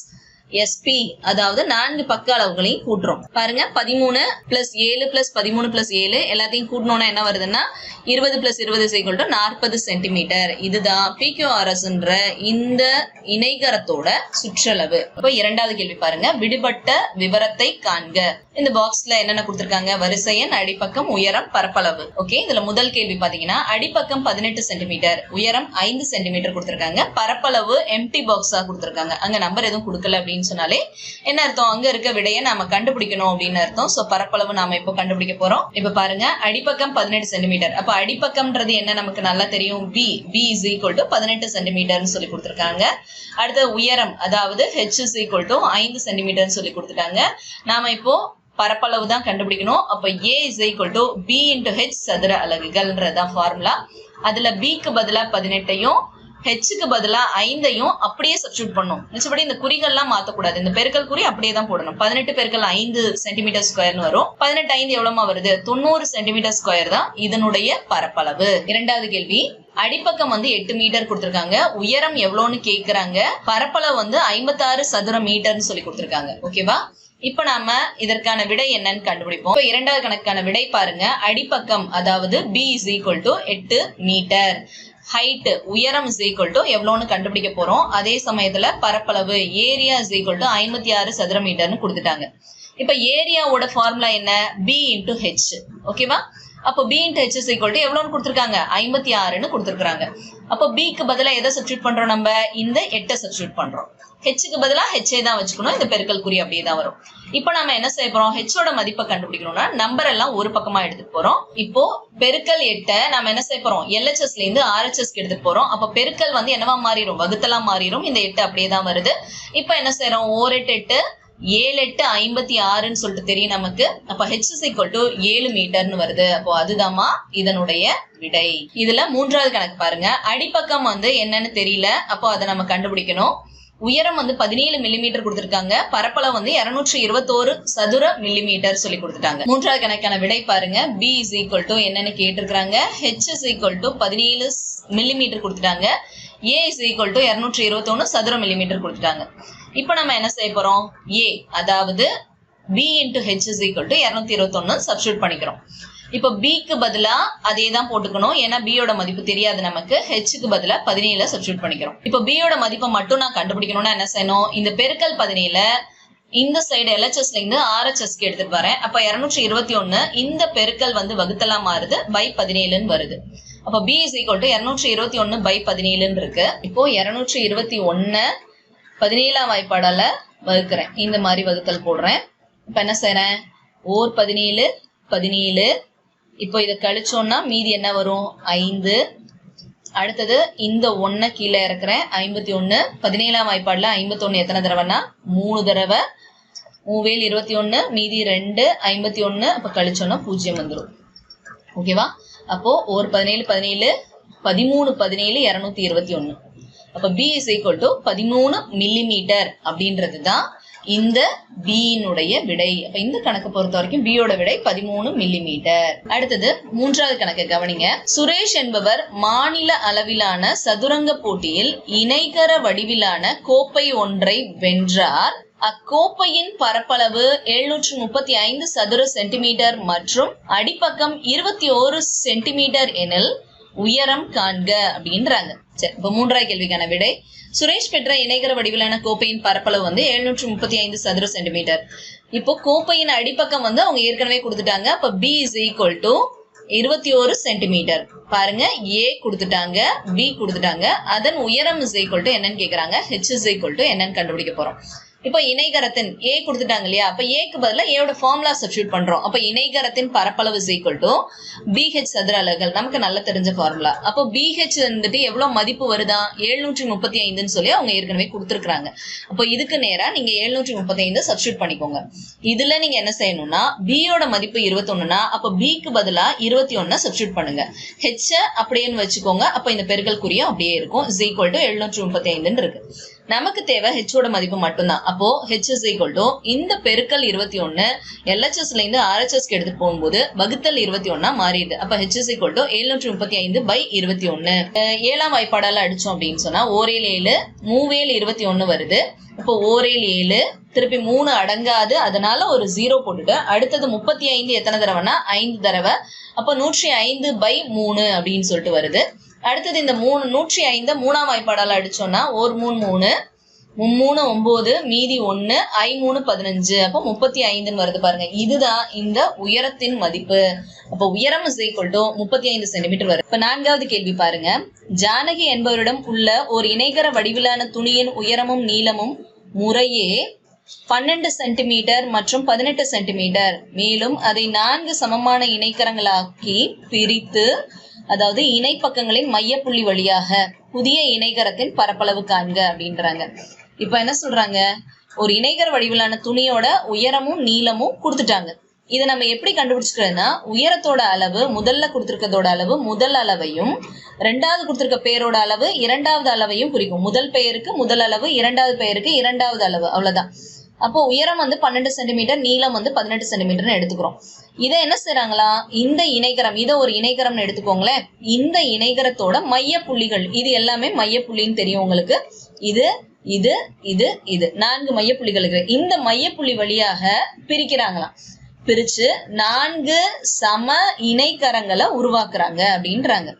SP, அதாவது 4 பக்க அளவுகளையும் கூட்டுறோம். பாருங்க, 13 plus 7 plus 13 plus 7 எல்லாத்தையும் கூட்டணும்னா என்ன வருதுன்னா 20 plus 20 is equal to 40 centimetre. இதுதான் PQRSன்ற இந்த இணைகரத்தோட சுற்றளவு. இப்போ இரண்டாவது கேள்வி பாருங்க, விடுபட்ட விவரத்தை காண்க. இந்த பாக்ஸ்ல என்னென்ன கொடுத்திருக்காங்க, வரிசை எண், அடிப்பக்கம், உயரம், பரப்பளவு. ஓகே, இதுல முதல் கேள்வி பாத்தீங்கன்னா அடிப்பக்கம் 18 சென்டிமீட்டர், உயரம் 5 சென்டிமீட்டர் கொடுத்திருக்காங்க, பரப்பளவு எம்டி பாக்ஸா கொடுத்திருக்காங்க. அங்க நம்பர் எதுவும் கொடுக்கல அப்படின்னு சொன்னாலே என்ன அர்த்தம், அங்க இருக்க விடையை நாம கண்டுபிடிக்கணும் அப்படின்னு அர்த்தம். சோ பரப்பளவு நாம இப்போ கண்டுபிடிக்க போறோம். இப்ப பாருங்க, அடிப்பக்கம் 18 சென்டிமீட்டர். அப்ப அடிப்பக்கம்ன்றது என்ன நமக்கு நல்லா தெரியும், B is equal to 18 சென்டிமீட்டர்னு சொல்லி கொடுத்திருக்காங்க. அடுத்த உயரம், அதாவது H is equal to 5 சென்டிமீட்டர்னு சொல்லி கொடுத்துட்டாங்க. நாம இப்போ பரப்பளவு தான் கண்டுபிடிக்கணும். அப்ப A is equal to B into H சதுர அலகுகள்ன்றதான் ஃபார்முலா. அதுல B க்கு பதிலா 18ஐயும் H க்கு பதிலா 5ஐயும் அப்படியே சப்ஸ்டிட்யூட் பண்ணணும். மிச்சபடி இந்த குறிகள்லாம் மாத்தக்கூடாது, இந்த பெருக்கல் குறி அப்படியே தான் போடணும். 18 பெருக்கல் 5 சென்டிமீட்டர் ஸ்கொயர்னு வரும். 18 5 எவ்வளவுமா வருது, 90 சென்டிமீட்டர் ஸ்கொயர் தான் இதனுடைய பரப்பளவு. இரண்டாவது கேள்வி, அடிப்பக்கம் வந்து 8 மீட்டர் கொடுத்திருக்காங்க, உயரம் எவ்வளவுன்னு கேக்குறாங்க, பரப்பளவு வந்து 56 சதுர மீட்டர்னு சொல்லி கொடுத்திருக்காங்க. ஓகேவா, இப்ப நாம இதற்கான விடை என்னன்னு கண்டுபிடிப்போம். இப்ப இரண்டாவது கணக்கான விடை பாருங்க, அடிப்பக்கம் அதாவது B is equal to 8 metre, height உயரம் is equal to எவ்வளவுன்னு கண்டுபிடிக்க போறோம். அதே சமயத்துல பரப்பளவு ஏரியா is equal to 56 சதுர மீட்டர்னு கொடுத்துட்டாங்க. இப்ப ஏரியாவோட ஃபார்முலா என்ன, B into H. ஓகேவா, அப்போ B into H is equal to எவ்வளவுன்னு கொடுத்திருக்காங்க, 56ன்னு கொடுத்திருக்காங்க. அப்போ B க்கு பதிலா எதை சப்ஸ்டிட்யூட் பண்றோம், நம்ம இந்த 8 சப்ஸ்டிட்யூட் பண்றோம். H க்கு பதிலா H தான் வச்சுக்கணும், இந்த பெருக்கல் குறி அப்படியே தான் வரும். இப்போ நாம என்ன செய்ய போறோம், H ஓட மதிப்பை கண்டுபிடிக்கணும்னா நம்பர் எல்லாம் ஒரு பக்கமா எடுத்துட்டு போறோம். இப்போ பெருக்கல் 8 நாம என்ன செய்ய போறோம், LHSல இருந்து RHSக்கு எடுத்துட்டு போறோம். அப்ப பெருக்கல் வந்து என்னவா மாறிடும், வகுத்தலா மாறிடும். இந்த 8 அப்படியே தான் வருது. இப்போ என்ன செய்யறோம், 1 8 8 7×8 = 56 சொல்லிட்டு தெரியும் நமக்கு. அப்ப h is equal to 7 மீட்டர்னு வருது. அப்போ அதுதாம்மா இதனுடைய விடை. இதுல மூன்றாவது கணக்கு பாருங்க. அடிப்பக்கம் என்னன்னு தெரியல, அப்போ அதை நம்ம கண்டுபிடிக்கணும். உயரம் 17 மில்லிமீட்டர் கொடுத்திருக்காங்க, பரப்பளவு 221 சதுர மில்லிமீட்டர் சொல்லி கொடுத்துட்டாங்க. மூன்றாவது கணக்கான விடை பாருங்க. b is equal to என்னன்னு கேட்டிருக்காங்க. h is equal to 17 millimetre கொடுத்துட்டாங்க. a is equal to 221 சதுர மில்லிமீட்டர் கொடுத்துட்டாங்க. இப்ப நம்ம என்ன செய்ய போறோம்? a அதாவது b into h is equal to 221 substitute பண்ணிக்கிறோம். இப்ப b க்கு பதிலா அதே தான் போட்டுக்கணும், ஏன்னா b யோட மதிப்பு தெரியாது நமக்கு. h க்கு பதிலா 17 சப்ஸ்டிட்யூட் பண்ணிக்கிறோம். இப்ப b யோட மதிப்பை மட்டும் நான் கண்டுபிடிக்கணும்னா என்ன செய்யணும்? இந்த பெருக்கல் 17 இந்த சைடு LHSல இருந்து RHSக்கு எடுத்துட்டு வரேன். அப்ப 221 இந்த பெருக்கல் வகுத்தலா மாறுது, by 17ன்னு வருது. அப்ப b is equal to 221 by 17ன்னு இருக்கு. இப்போ 221 17ஆம் வாய்ப்பாடால வகுக்கிறேன், இந்த மாதிரி வகுத்தல் போடுறேன். இப்ப என்ன செய்யறேன்? ஓர் 17 17. இப்போ இதை கழிச்சோம்னா மீதி என்ன வரும்? 5. அடுத்தது இந்த 1 கீழே இறக்குறேன், 51. 17ஆம் வாய்ப்பாடுல 51 எத்தனை தடவைனா 3 தடவை. 3 வேல் 21, மீதி 2, 51. அப்ப கழிச்சோம்னா 0 வந்துடும். ஓகேவா? அப்போ ஒரு 17 17 13 17 221. அப்ப b is equal to 13 millimetre அப்படின்றது தான் இந்த b னுடைய விடை. அப்ப இந்த கணக்கு பொறுத்த வரைக்கும் b யோட விடை 13 மில்லிமீட்டர். அடுத்தது மூன்றாவது கணக்கு கவனிங்க. சுரேஷ் என்பவர் மாநில அளவிலான சதுரங்க போட்டியில் இணைகர வடிவிலான கோப்பை ஒன்றை வென்றார். அக்கோப்பையின் பரப்பளவு 735 சதுர சென்டிமீட்டர் மற்றும் அடிப்பக்கம் 21 சென்டிமீட்டர் எனில் உயரம் காண்க அப்படின்றாங்க. சரி, இப்ப மூன்றாவது கேள்விக்கான விடை. சுரேஷ் பெற்ற இணைகர வடிவிலான கோப்பையின் பரப்பளவு 735 சதுர சென்டிமீட்டர். இப்போ கோப்பையின் அடிப்பக்கம் அவங்க ஏற்கனவே கொடுத்துட்டாங்க. அப்ப b is equal to 21 centimetre. பாருங்க, a கொடுத்துட்டாங்க, b கொடுத்துட்டாங்க. அதன் உயரம் is equal to என்னன்னு கேக்குறாங்க. h is equal to என்னன்னு கண்டுபிடிக்க போறோம். இப்போ இணைகரத்தின் a கொடுத்துட்டாங்க இல்லையா? அப்ப a க்கு பதிலா a யோட ஃபார்முலா சப்ஸ்டிட்யூட் பண்றோம். அப்ப இணைகரத்தின் பரப்பளவு is equal to bh சதுர அலகுகள். நமக்கு நல்ல தெரிஞ்ச ஃபார்முலா. அப்போ bh எவ்வளவு மதிப்பு வருதா? 735ன்னு சொல்லி அவங்க ஏற்கனவே கொடுத்துருக்காங்க. அப்போ இதுக்கு நேரா நீங்க 735 சப்ஸ்டிட்யூட் பண்ணிக்கோங்க. இதுல நீங்க என்ன செய்யணும்னா b யோட மதிப்பு 21னா அப்ப b க்கு பதிலா 21 சப்ஸ்டிட்யூட் பண்ணுங்க. h அப்படியே வச்சுக்கோங்க. அப்ப இந்த பெருக்கல் குறியும் அப்படியே இருக்கும். is equal to 735ன்னு இருக்கு. நமக்கு தேவை h ஓட மதிப்பு மட்டும்தான். அப்போ h is equal to இந்த பெருக்கல் 21 LHSல இருந்து RHSக்கு எடுத்து போகும்போது வகுத்தல் 21 மாறிடுது. அப்ப h is equal to 735 by 21. 7ஆம் வாய்ப்பாடால அடிச்சோம் அப்படின்னு சொன்னா ஓரேல் 7 மூவேல் 21 வருது. இப்போ ஓரேல் 7 திருப்பி 3 அடங்காது, அதனால ஒரு 0 போட்டுட்டு அடுத்தது 35 எத்தனை தடவைனா 5 தடவை. அப்ப 105 by 3 அப்படின்னு சொல்லிட்டு வருது. அடுத்தது இந்த 105 3ஆம் வாய்ப்பாடால அடிச்சோம்னா ஒரு 3 3 3 9 மீதி 1 I3 15. அப்போ 35ன்னு வருது பாருங்க. இதுதான் இந்த உயரத்தின் மதிப்பு. அப்போ உயரம் is equal to 35 சென்டிமீட்டர் வருது. இப்ப நான்காவது கேள்வி பாருங்க. ஜானகி என்பவரிடம் உள்ள ஒரு இணைகர வடிவிலான துணியின் உயரமும் நீளமும் முறையே 12 சென்டிமீட்டர் மற்றும் 18 சென்டிமீட்டர். மேலும் அதை 4 சமமான இணைகரங்களாக்கி பிரித்து, அதாவது இணை பக்கங்களின் மையப்புள்ளி வழியாக புதிய இணைகரத்தின் பரப்பளவு காண்க அப்படின்றாங்க. இப்ப என்ன சொல்றாங்க? ஒரு இணைகர வடிவிலான துணியோட உயரமும் நீளமும் கொடுத்துட்டாங்க. இதை நம்ம எப்படி கண்டுபிடிச்சுக்கிறதுனா உயரத்தோட அளவு முதல்ல கொடுத்திருக்கதோட அளவு முதல் அளவையும், ரெண்டாவது கொடுத்திருக்க பெயரோட அளவு இரண்டாவது அளவையும் குறிக்கும். முதல் பெயருக்கு முதல் அளவு, இரண்டாவது பெயருக்கு இரண்டாவது அளவு, அவ்வளவுதான். அப்போ உயரம் 12 சென்டிமீட்டர், நீளம் 18 சென்டிமீட்டர்னு எடுத்துக்கிறோம். இதை என்ன செய்யறாங்களா? இந்த இணைகரம், இதை ஒரு இணைகரம்னு எடுத்துக்கோங்களேன். இந்த இணைகரத்தோட மைய புள்ளிகள், இது எல்லாமே மைய புள்ளின்னு தெரியும் உங்களுக்கு. இது இது இது இது 4 மைய புள்ளிகள் இருக்கு. இந்த மைய புள்ளி வழியாக பிரிக்கிறாங்களாம். பிரிச்சு 4 சம இணைகரங்களை உருவாக்குறாங்க அப்படின்றாங்க.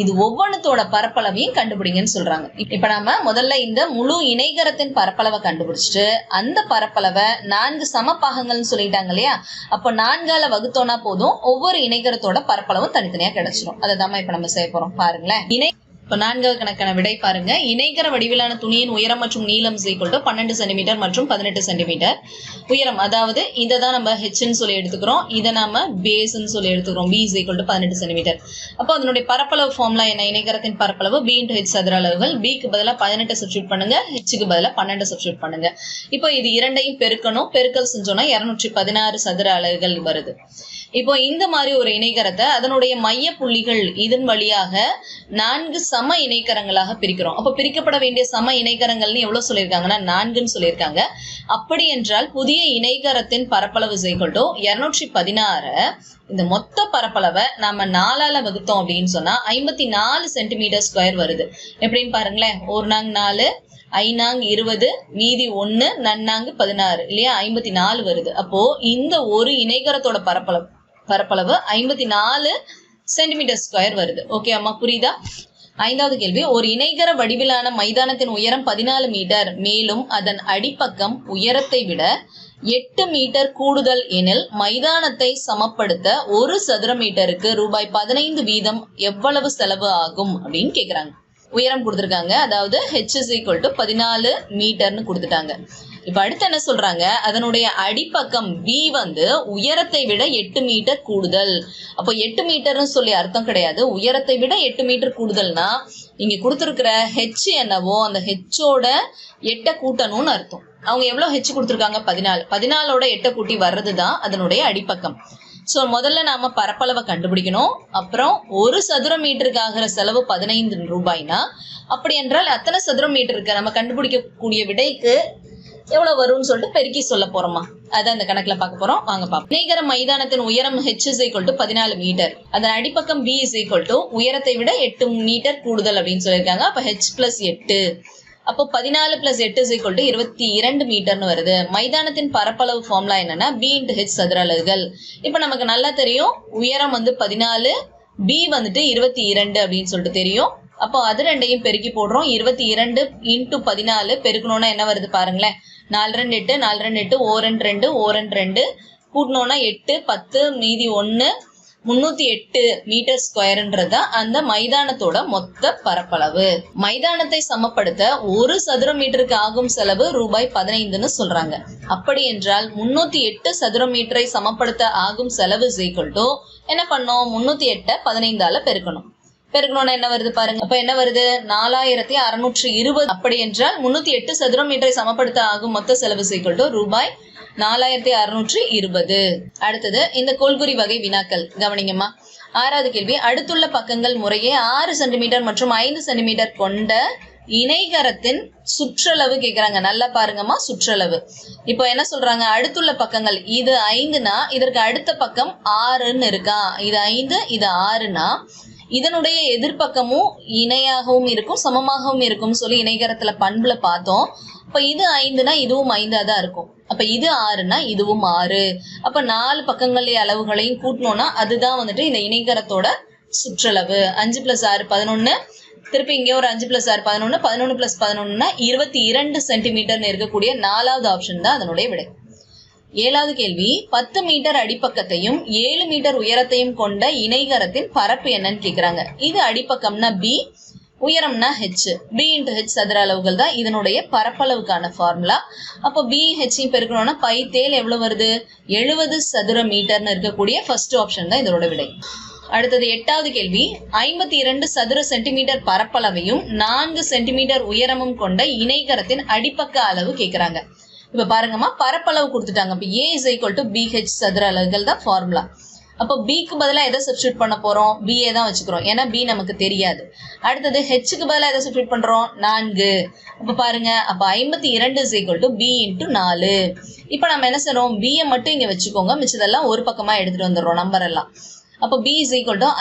இது ஒவ்வொன்றுத்தோட பரப்பளவையும் கண்டுபிடிங்கன்னு சொல்றாங்க. இப்ப நாம முதல்ல இந்த முழு இணைகரத்தின் பரப்பளவை கண்டுபிடிச்சிட்டு அந்த பரப்பளவை 4 சம பாகங்கள்னு சொல்லிட்டாங்க இல்லையா? அப்ப 4ஆல வகுத்தோம்னா போதும், ஒவ்வொரு இணைகரத்தோட பரப்பளவும் தனித்தனியா கிடைச்சிடும். அதை தான் இப்ப நம்ம செய்ய போறோம். பாருங்களேன். இப்ப 4வது கணக்கான விடை பாருங்க. இணைகர வடிவிலான துணியின் உயரம் மற்றும் நீளம் 12 சென்டிமீட்டர் மற்றும் 18 சென்டிமீட்டர். உயரம் அதாவது இதை தான் நம்ம ஹெச்ன்னு சொல்லி எடுத்துக்கிறோம், இதை நாம பேஸ்ன்னு சொல்லி எடுத்துக்கிறோம். b 18 centimetre. அப்போ அதனுடைய பரப்பளவு ஃபார்முலா என்ன? இணைகரத்தின் பரப்பளவு b × h சதுர அளவுகள். b க்கு பதிலா 18 சப்ஸ்டியூட் பண்ணுங்க, h க்கு பதிலா 12 சப்ஸ்டியூட் பண்ணுங்க. இப்போ இது இரண்டையும் பெருக்கணும். பெருக்கல் செஞ்சோம்னா 216 சதுர அலகுகள் வருது. இப்போ இந்த மாதிரி ஒரு இணைகரத்தை அதனுடைய மைய புள்ளிகள் இதன் வழியாக 4 சம இணைகரங்களாக பிரிக்கிறோம். அப்ப பிரிக்கப்பட வேண்டிய சம இணைகரங்கள்னு எவ்வளவு சொல்லியிருக்காங்கன்னா 4ன்னு சொல்லியிருக்காங்க. அப்படி என்றால் புதிய இணைகரத்தின் பரப்பளவு 216. இந்த மொத்த பரப்பளவை நாம 4ஆல வகுத்தோம் அப்படின்னு சொன்னா 54 சென்டிமீட்டர் ஸ்கொயர் வருது. எப்படின்னு பாருங்களேன். 1 நாங் 4, 5 நாங் 20, மீதி 1, நன்னாங்கு 16 இல்லையா, 54 வருது. அப்போ இந்த ஒரு இணைகரத்தோட பரப்பளவு 54 சென்டிமீட்டர் ஸ்கொயர் வருது. ஓகே அம்மா, புரியுதா? 5வது கேள்வி. ஒரு இணைகர வடிவிலான மைதானத்தின் உயரம் 14 மீட்டர், மேலும் அதன் அடிப்பக்கம் உயரத்தை விட 8 மீட்டர் கூடுதல் எனில் மைதானத்தை சமப்படுத்த 1 சதுர மீட்டருக்கு ரூபாய் 15 வீதம் எவ்வளவு செலவு ஆகும் அப்படின்னு கேக்குறாங்க. உயரம் கொடுத்துருக்காங்க, அதாவது h 14 மீட்டர்னு கொடுத்துட்டாங்க. இப்ப அடுத்து என்ன சொல்றாங்க, அதனுடைய அடிப்பக்கம் b வந்து உயரத்தை விட 8 மீட்டர் கூடுதல். அப்போ 8 மீட்டர்னு சொல்லி அர்த்தம் கிடையாது, உயரத்தை விட 8 மீட்டர் கூடுதல்னா இங்க கொடுத்துருக்கிற h என்னவோ அந்த ஹெச்சோட 8 கூட்டணும்னு அர்த்தம். அவங்க எவ்வளவு h கொடுத்துருக்காங்க? 14. 14ஓட 8 கூட்டி வர்றதுதான் அதனுடைய அடிப்பக்கம். சோ முதல்ல நாம பரப்பளவை கண்டுபிடிக்கணும். அப்புறம் 1 சதுர மீட்டருக்கு ஆகிற செலவு 15 ரூபாய்னா அப்படி என்றால் அத்தனை சதுர மீட்டருக்கு நம்ம கண்டுபிடிக்கக்கூடிய விடைக்கு எவ்வளவு வரும்னு சொல்லிட்டு பெருக்கி சொல்ல போறோமா, அதான் இந்த கணக்குல பார்க்க போறோம். வாங்க பாப்போம். இணைகர மைதானத்தின் உயரம் h 14 மீட்டர், அதன் அடிப்பக்கம் b உயரத்தை விட 8 மீட்டர் கூடுதல் அப்படின்னு சொல்லியிருக்காங்க. அப்ப h + 8, அப்போ 14 + 8 22 மீட்டர்னு வருது. மைதானத்தின் பரப்பளவு ஃபார்முலா என்னன்னா b × h சதுர அலகுகள். இப்ப நமக்கு நல்லா தெரியும், உயரம் வந்து 14, b வந்துட்டு 22 அப்படின்னு சொல்லிட்டு தெரியும். அப்போ அது ரெண்டையும் பெருக்கி போடுறோம். 22 × 14 பெருக்கணும்னா என்ன வருது பாருங்களேன். 4 2 8, 4 2 8, 1 2 1 2 கூட்டணும்னா 8 10 மீதி 1, 308 மீட்டர் ஸ்கொயர்ன்றதா அந்த மைதானத்தோட மொத்த பரப்பளவு. மைதானத்தை சமப்படுத்த 1 சதுர மீட்டருக்கு ஆகும் செலவு ரூபாய் 15ன்னு சொல்றாங்க. அப்படி என்றால் 308 சதுர மீட்டரை சமப்படுத்த ஆகும் செலவு என்ன பண்ணோம், 308 15ஆல பெருக்கணும். பெருக்கணும்னா என்ன வருது பாருங்க. அப்ப என்ன வருது, 4620. அப்படி என்றால் 308 சதுர மீட்டரை சமப்படுத்த ஆகும் மொத்த செலவு ரூபாய் 4620. அடுத்தது இந்த கோல்குறி வகை வினாக்கள் கவனிங்கம்மா. 6வது கேள்வி. அடுத்துள்ள பக்கங்கள் முறையே 6 சென்டிமீட்டர் மற்றும் 5 சென்டிமீட்டர் கொண்ட இணைகரத்தின் சுற்றளவு கேக்குறாங்க. நல்லா பாருங்கம்மா, சுற்றளவு. இப்போ என்ன சொல்றாங்க, அடுத்துள்ள பக்கங்கள் இது 5னா இதற்கு அடுத்த பக்கம் 6ன்னு இருக்கா, இது 5 இது 6னா இதனுடைய எதிர்பக்கமும் இணையாகவும் இருக்கும் சமமாகவும் இருக்கும் சொல்லி இணைகரத்துல பண்புல பார்த்தோம். அப்ப இது 5னா இதுவும் 5ஆ தான் இருக்கும். அப்ப இது 6னா இதுவும் 6. அப்ப 4 பக்கங்கள்ல அளவுகளையும் கூட்டணும்னா அதுதான் வந்துட்டு இந்த இணைகரத்தோட சுற்றளவு. 5 + 6 11, திருப்பி இங்கே ஒரு 5 + 6 11, 11 + 11னா 22 சென்டிமீட்டர்னு இருக்கக்கூடிய 4வது ஆப்ஷன் தான் அதனுடைய விடை. 7வது கேள்வி. 10 மீட்டர் அடிப்பக்கத்தையும் 7 மீட்டர் உயரத்தையும் கொண்ட இணைகரத்தின் பரப்பு என்னன்னு கேக்குறாங்க. இது அடிப்பக்கம்னா b, உயரம்னா h. b × h சதுர அளவுகள் தான் இதனுடைய பரப்பளவுக்கான ஃபார்முலா. அப்போ b h பெருக்கணும்னா பை தேல் எவ்வளவு வருது, 70 சதுர மீட்டர்னு இருக்கக்கூடிய ஃபர்ஸ்ட் ஆப்ஷன் தான் இதோட விடை. அடுத்தது 8வது கேள்வி. 52 சதுர சென்டிமீட்டர் பரப்பளவையும் 4 சென்டிமீட்டர் உயரமும் கொண்ட இணைகரத்தின் அடிப்பக்க அளவு கேக்குறாங்க. இப்ப பாருங்கம்மா, பரப்பளவு கொடுத்துட்டாங்க. அப்ப a = bh சதுர அலகுகள் தான் ஃபார்முலா. அப்போ b க்கு பதிலா எதை சப்ஸ்டியூட் பண்ண போறோம், b ஏ தான் வச்சுக்கிறோம், ஏன்னா b நமக்கு தெரியாது. அடுத்தது h க்கு பதிலா எதை சப்ஸ்டியூட் பண்றோம், 4. அப்ப பாருங்க, அப்ப 52 b × 4. இப்ப நம்ம என்ன செய்றோம், b மட்டும் இங்க வச்சுக்கோங்க, மிச்சதெல்லாம் ஒரு பக்கமா எடுத்துட்டு வந்துடுறோம் நம்பர் எல்லாம். அப்போ b =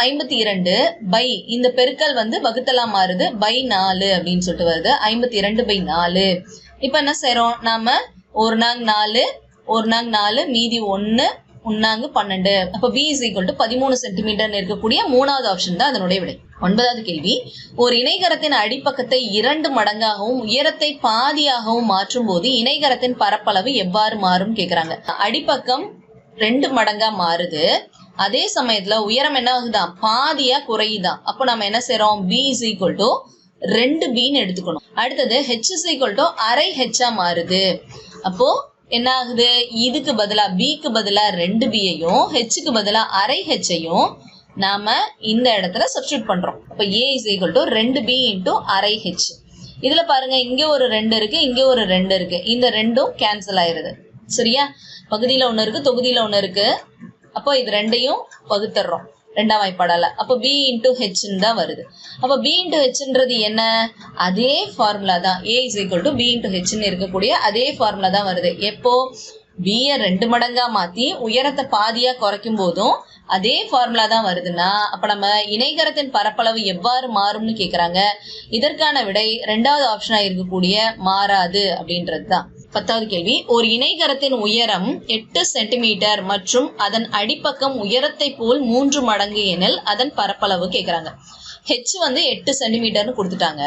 52 by இந்த பெருக்கல் வந்து வகுத்தலா மாறுது by 4 அப்படின்னு சொல்லிட்டு வருது. 52/4. இப்ப என்ன செய்யறோம், நாம 1 நாங் 4, 1 நாங் 4, மீதி 1, 1 நாங்கு 12. அப்ப b = 13 சென்டிமீட்டர் இருக்கக்கூடிய 3வது ஆப்ஷன் தான் அதனுடைய விடை. 9வது கேள்வி. ஒரு இணைகரத்தின் அடிப்பக்கத்தை 2 மடங்காகவும் உயரத்தை பாதியாகவும் மாற்றும் போது இணைகரத்தின் பரப்பளவு எவ்வாறு மாறும் கேக்குறாங்க. அடிப்பக்கம் 2 மடங்கா மாறுது, அதே சமயத்துல உயரம் என்ன ஆகுதான், பாதியா குறையுதான். அப்போ நம்ம என்ன செய்யறோம், b is equal to 2bன்னு எடுத்துக்கணும். அடுத்தது h is equal to அரை h மாறுது. அப்போ என்ன ஆகுது, இதுக்கு பதிலா bக்கு பதிலா 2bயையும் hக்கு பதிலா அரை hஐயும் நாம இந்த இடத்துல சப்ஸ்டிட்யூட் பண்றோம். அப்ப a is equal to 2b into அரை h. இதுல பாருங்க, இங்க ஒரு 2 இருக்கு, இங்க ஒரு 2 இருக்கு. இந்த ரெண்டும் கேன்சல் ஆயிருது. சரியா, பகுதியில ஒண்ணு இருக்கு, தொகுதியில ஒண்ணு இருக்கு. அப்போ இது ரெண்டையும் வகுத்துறோம் ரெண்டாம் வாய்ப்பாடால. அப்போ b into h தான் வருது. அப்போ b into hன்றது என்ன, அதே ஃபார்முலா தான். a is equal to b into h இருக்கக்கூடிய அதே ஃபார்முலா தான் வருது. எப்போ b-ய 2 மடங்கா மாத்தி உயரத்தை பாதியா குறைக்கும் போதும் அதே ஃபார்முலா தான் வருதுன்னா, அப்ப நம்ம இணைகரத்தின் பரப்பளவு எவ்வாறு மாறும்னு கேக்குறாங்க. இதற்கான விடை ரெண்டாவது ஆப்ஷனா இருக்கக்கூடிய மாறாது அப்படின்றது தான். 10வது கேள்வி, ஒரு இணைகரத்தின் உயரம் 8 சென்டிமீட்டர் மற்றும் அதன் அடிப்பக்கம் உயரத்தை போல் 3 மடங்கு எனில் அதன் பரப்பளவு கேக்குறாங்க. h வந்து 8 சென்டிமீட்டர்னு கொடுத்துட்டாங்க.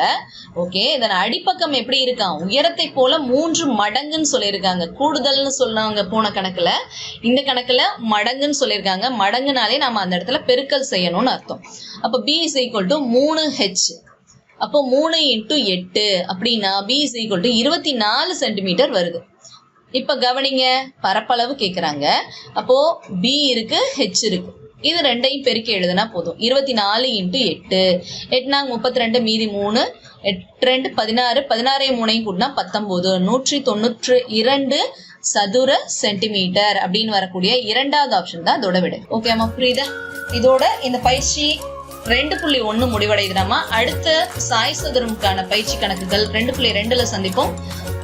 ஓகே, இதன் அடிப்பக்கம் எப்படி இருக்கான், உயரத்தை போல 3 மடங்குன்னு சொல்லியிருக்காங்க. கூடுதல்னு சொன்னாங்க போன கணக்குல, இந்த கணக்குல மடங்குன்னு சொல்லியிருக்காங்க. மடங்குனாலே நம்ம அந்த இடத்துல பெருக்கல் செய்யணும்னு அர்த்தம். அப்ப b is equal to 3h. அப்போ 3 into 8 அப்படின்னா b is equal to 24 centimetre வருது. இப்ப கவனிங்க, பரப்பளவு கேக்குறாங்க. அப்போ b இருக்கு, h இருக்கு. இது ரெண்டையும் பெருக்கி எழுதுனா போதும். 24 into 8, 8 32 மீதி 3, 8 2 16, 16 3 கூட்டினா 19, 192 சதுர சென்டிமீட்டர் அப்படின்னு வரக்கூடிய இரண்டாவது ஆப்ஷன் தான் அதோட விடை. ஓகே அம்மா, புரியுதா? இதோட இந்த பயிற்சி 2.1 முடிவடைதுனாமா. அடுத்த சாய் சதுரமுக்கான பயிற்சி கணக்குகள் 2.2ல சந்திப்போம்.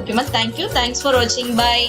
ஓகேமா, தேங்க்யூ, தேங்க்ஸ் ஃபார் வாட்சிங், பை.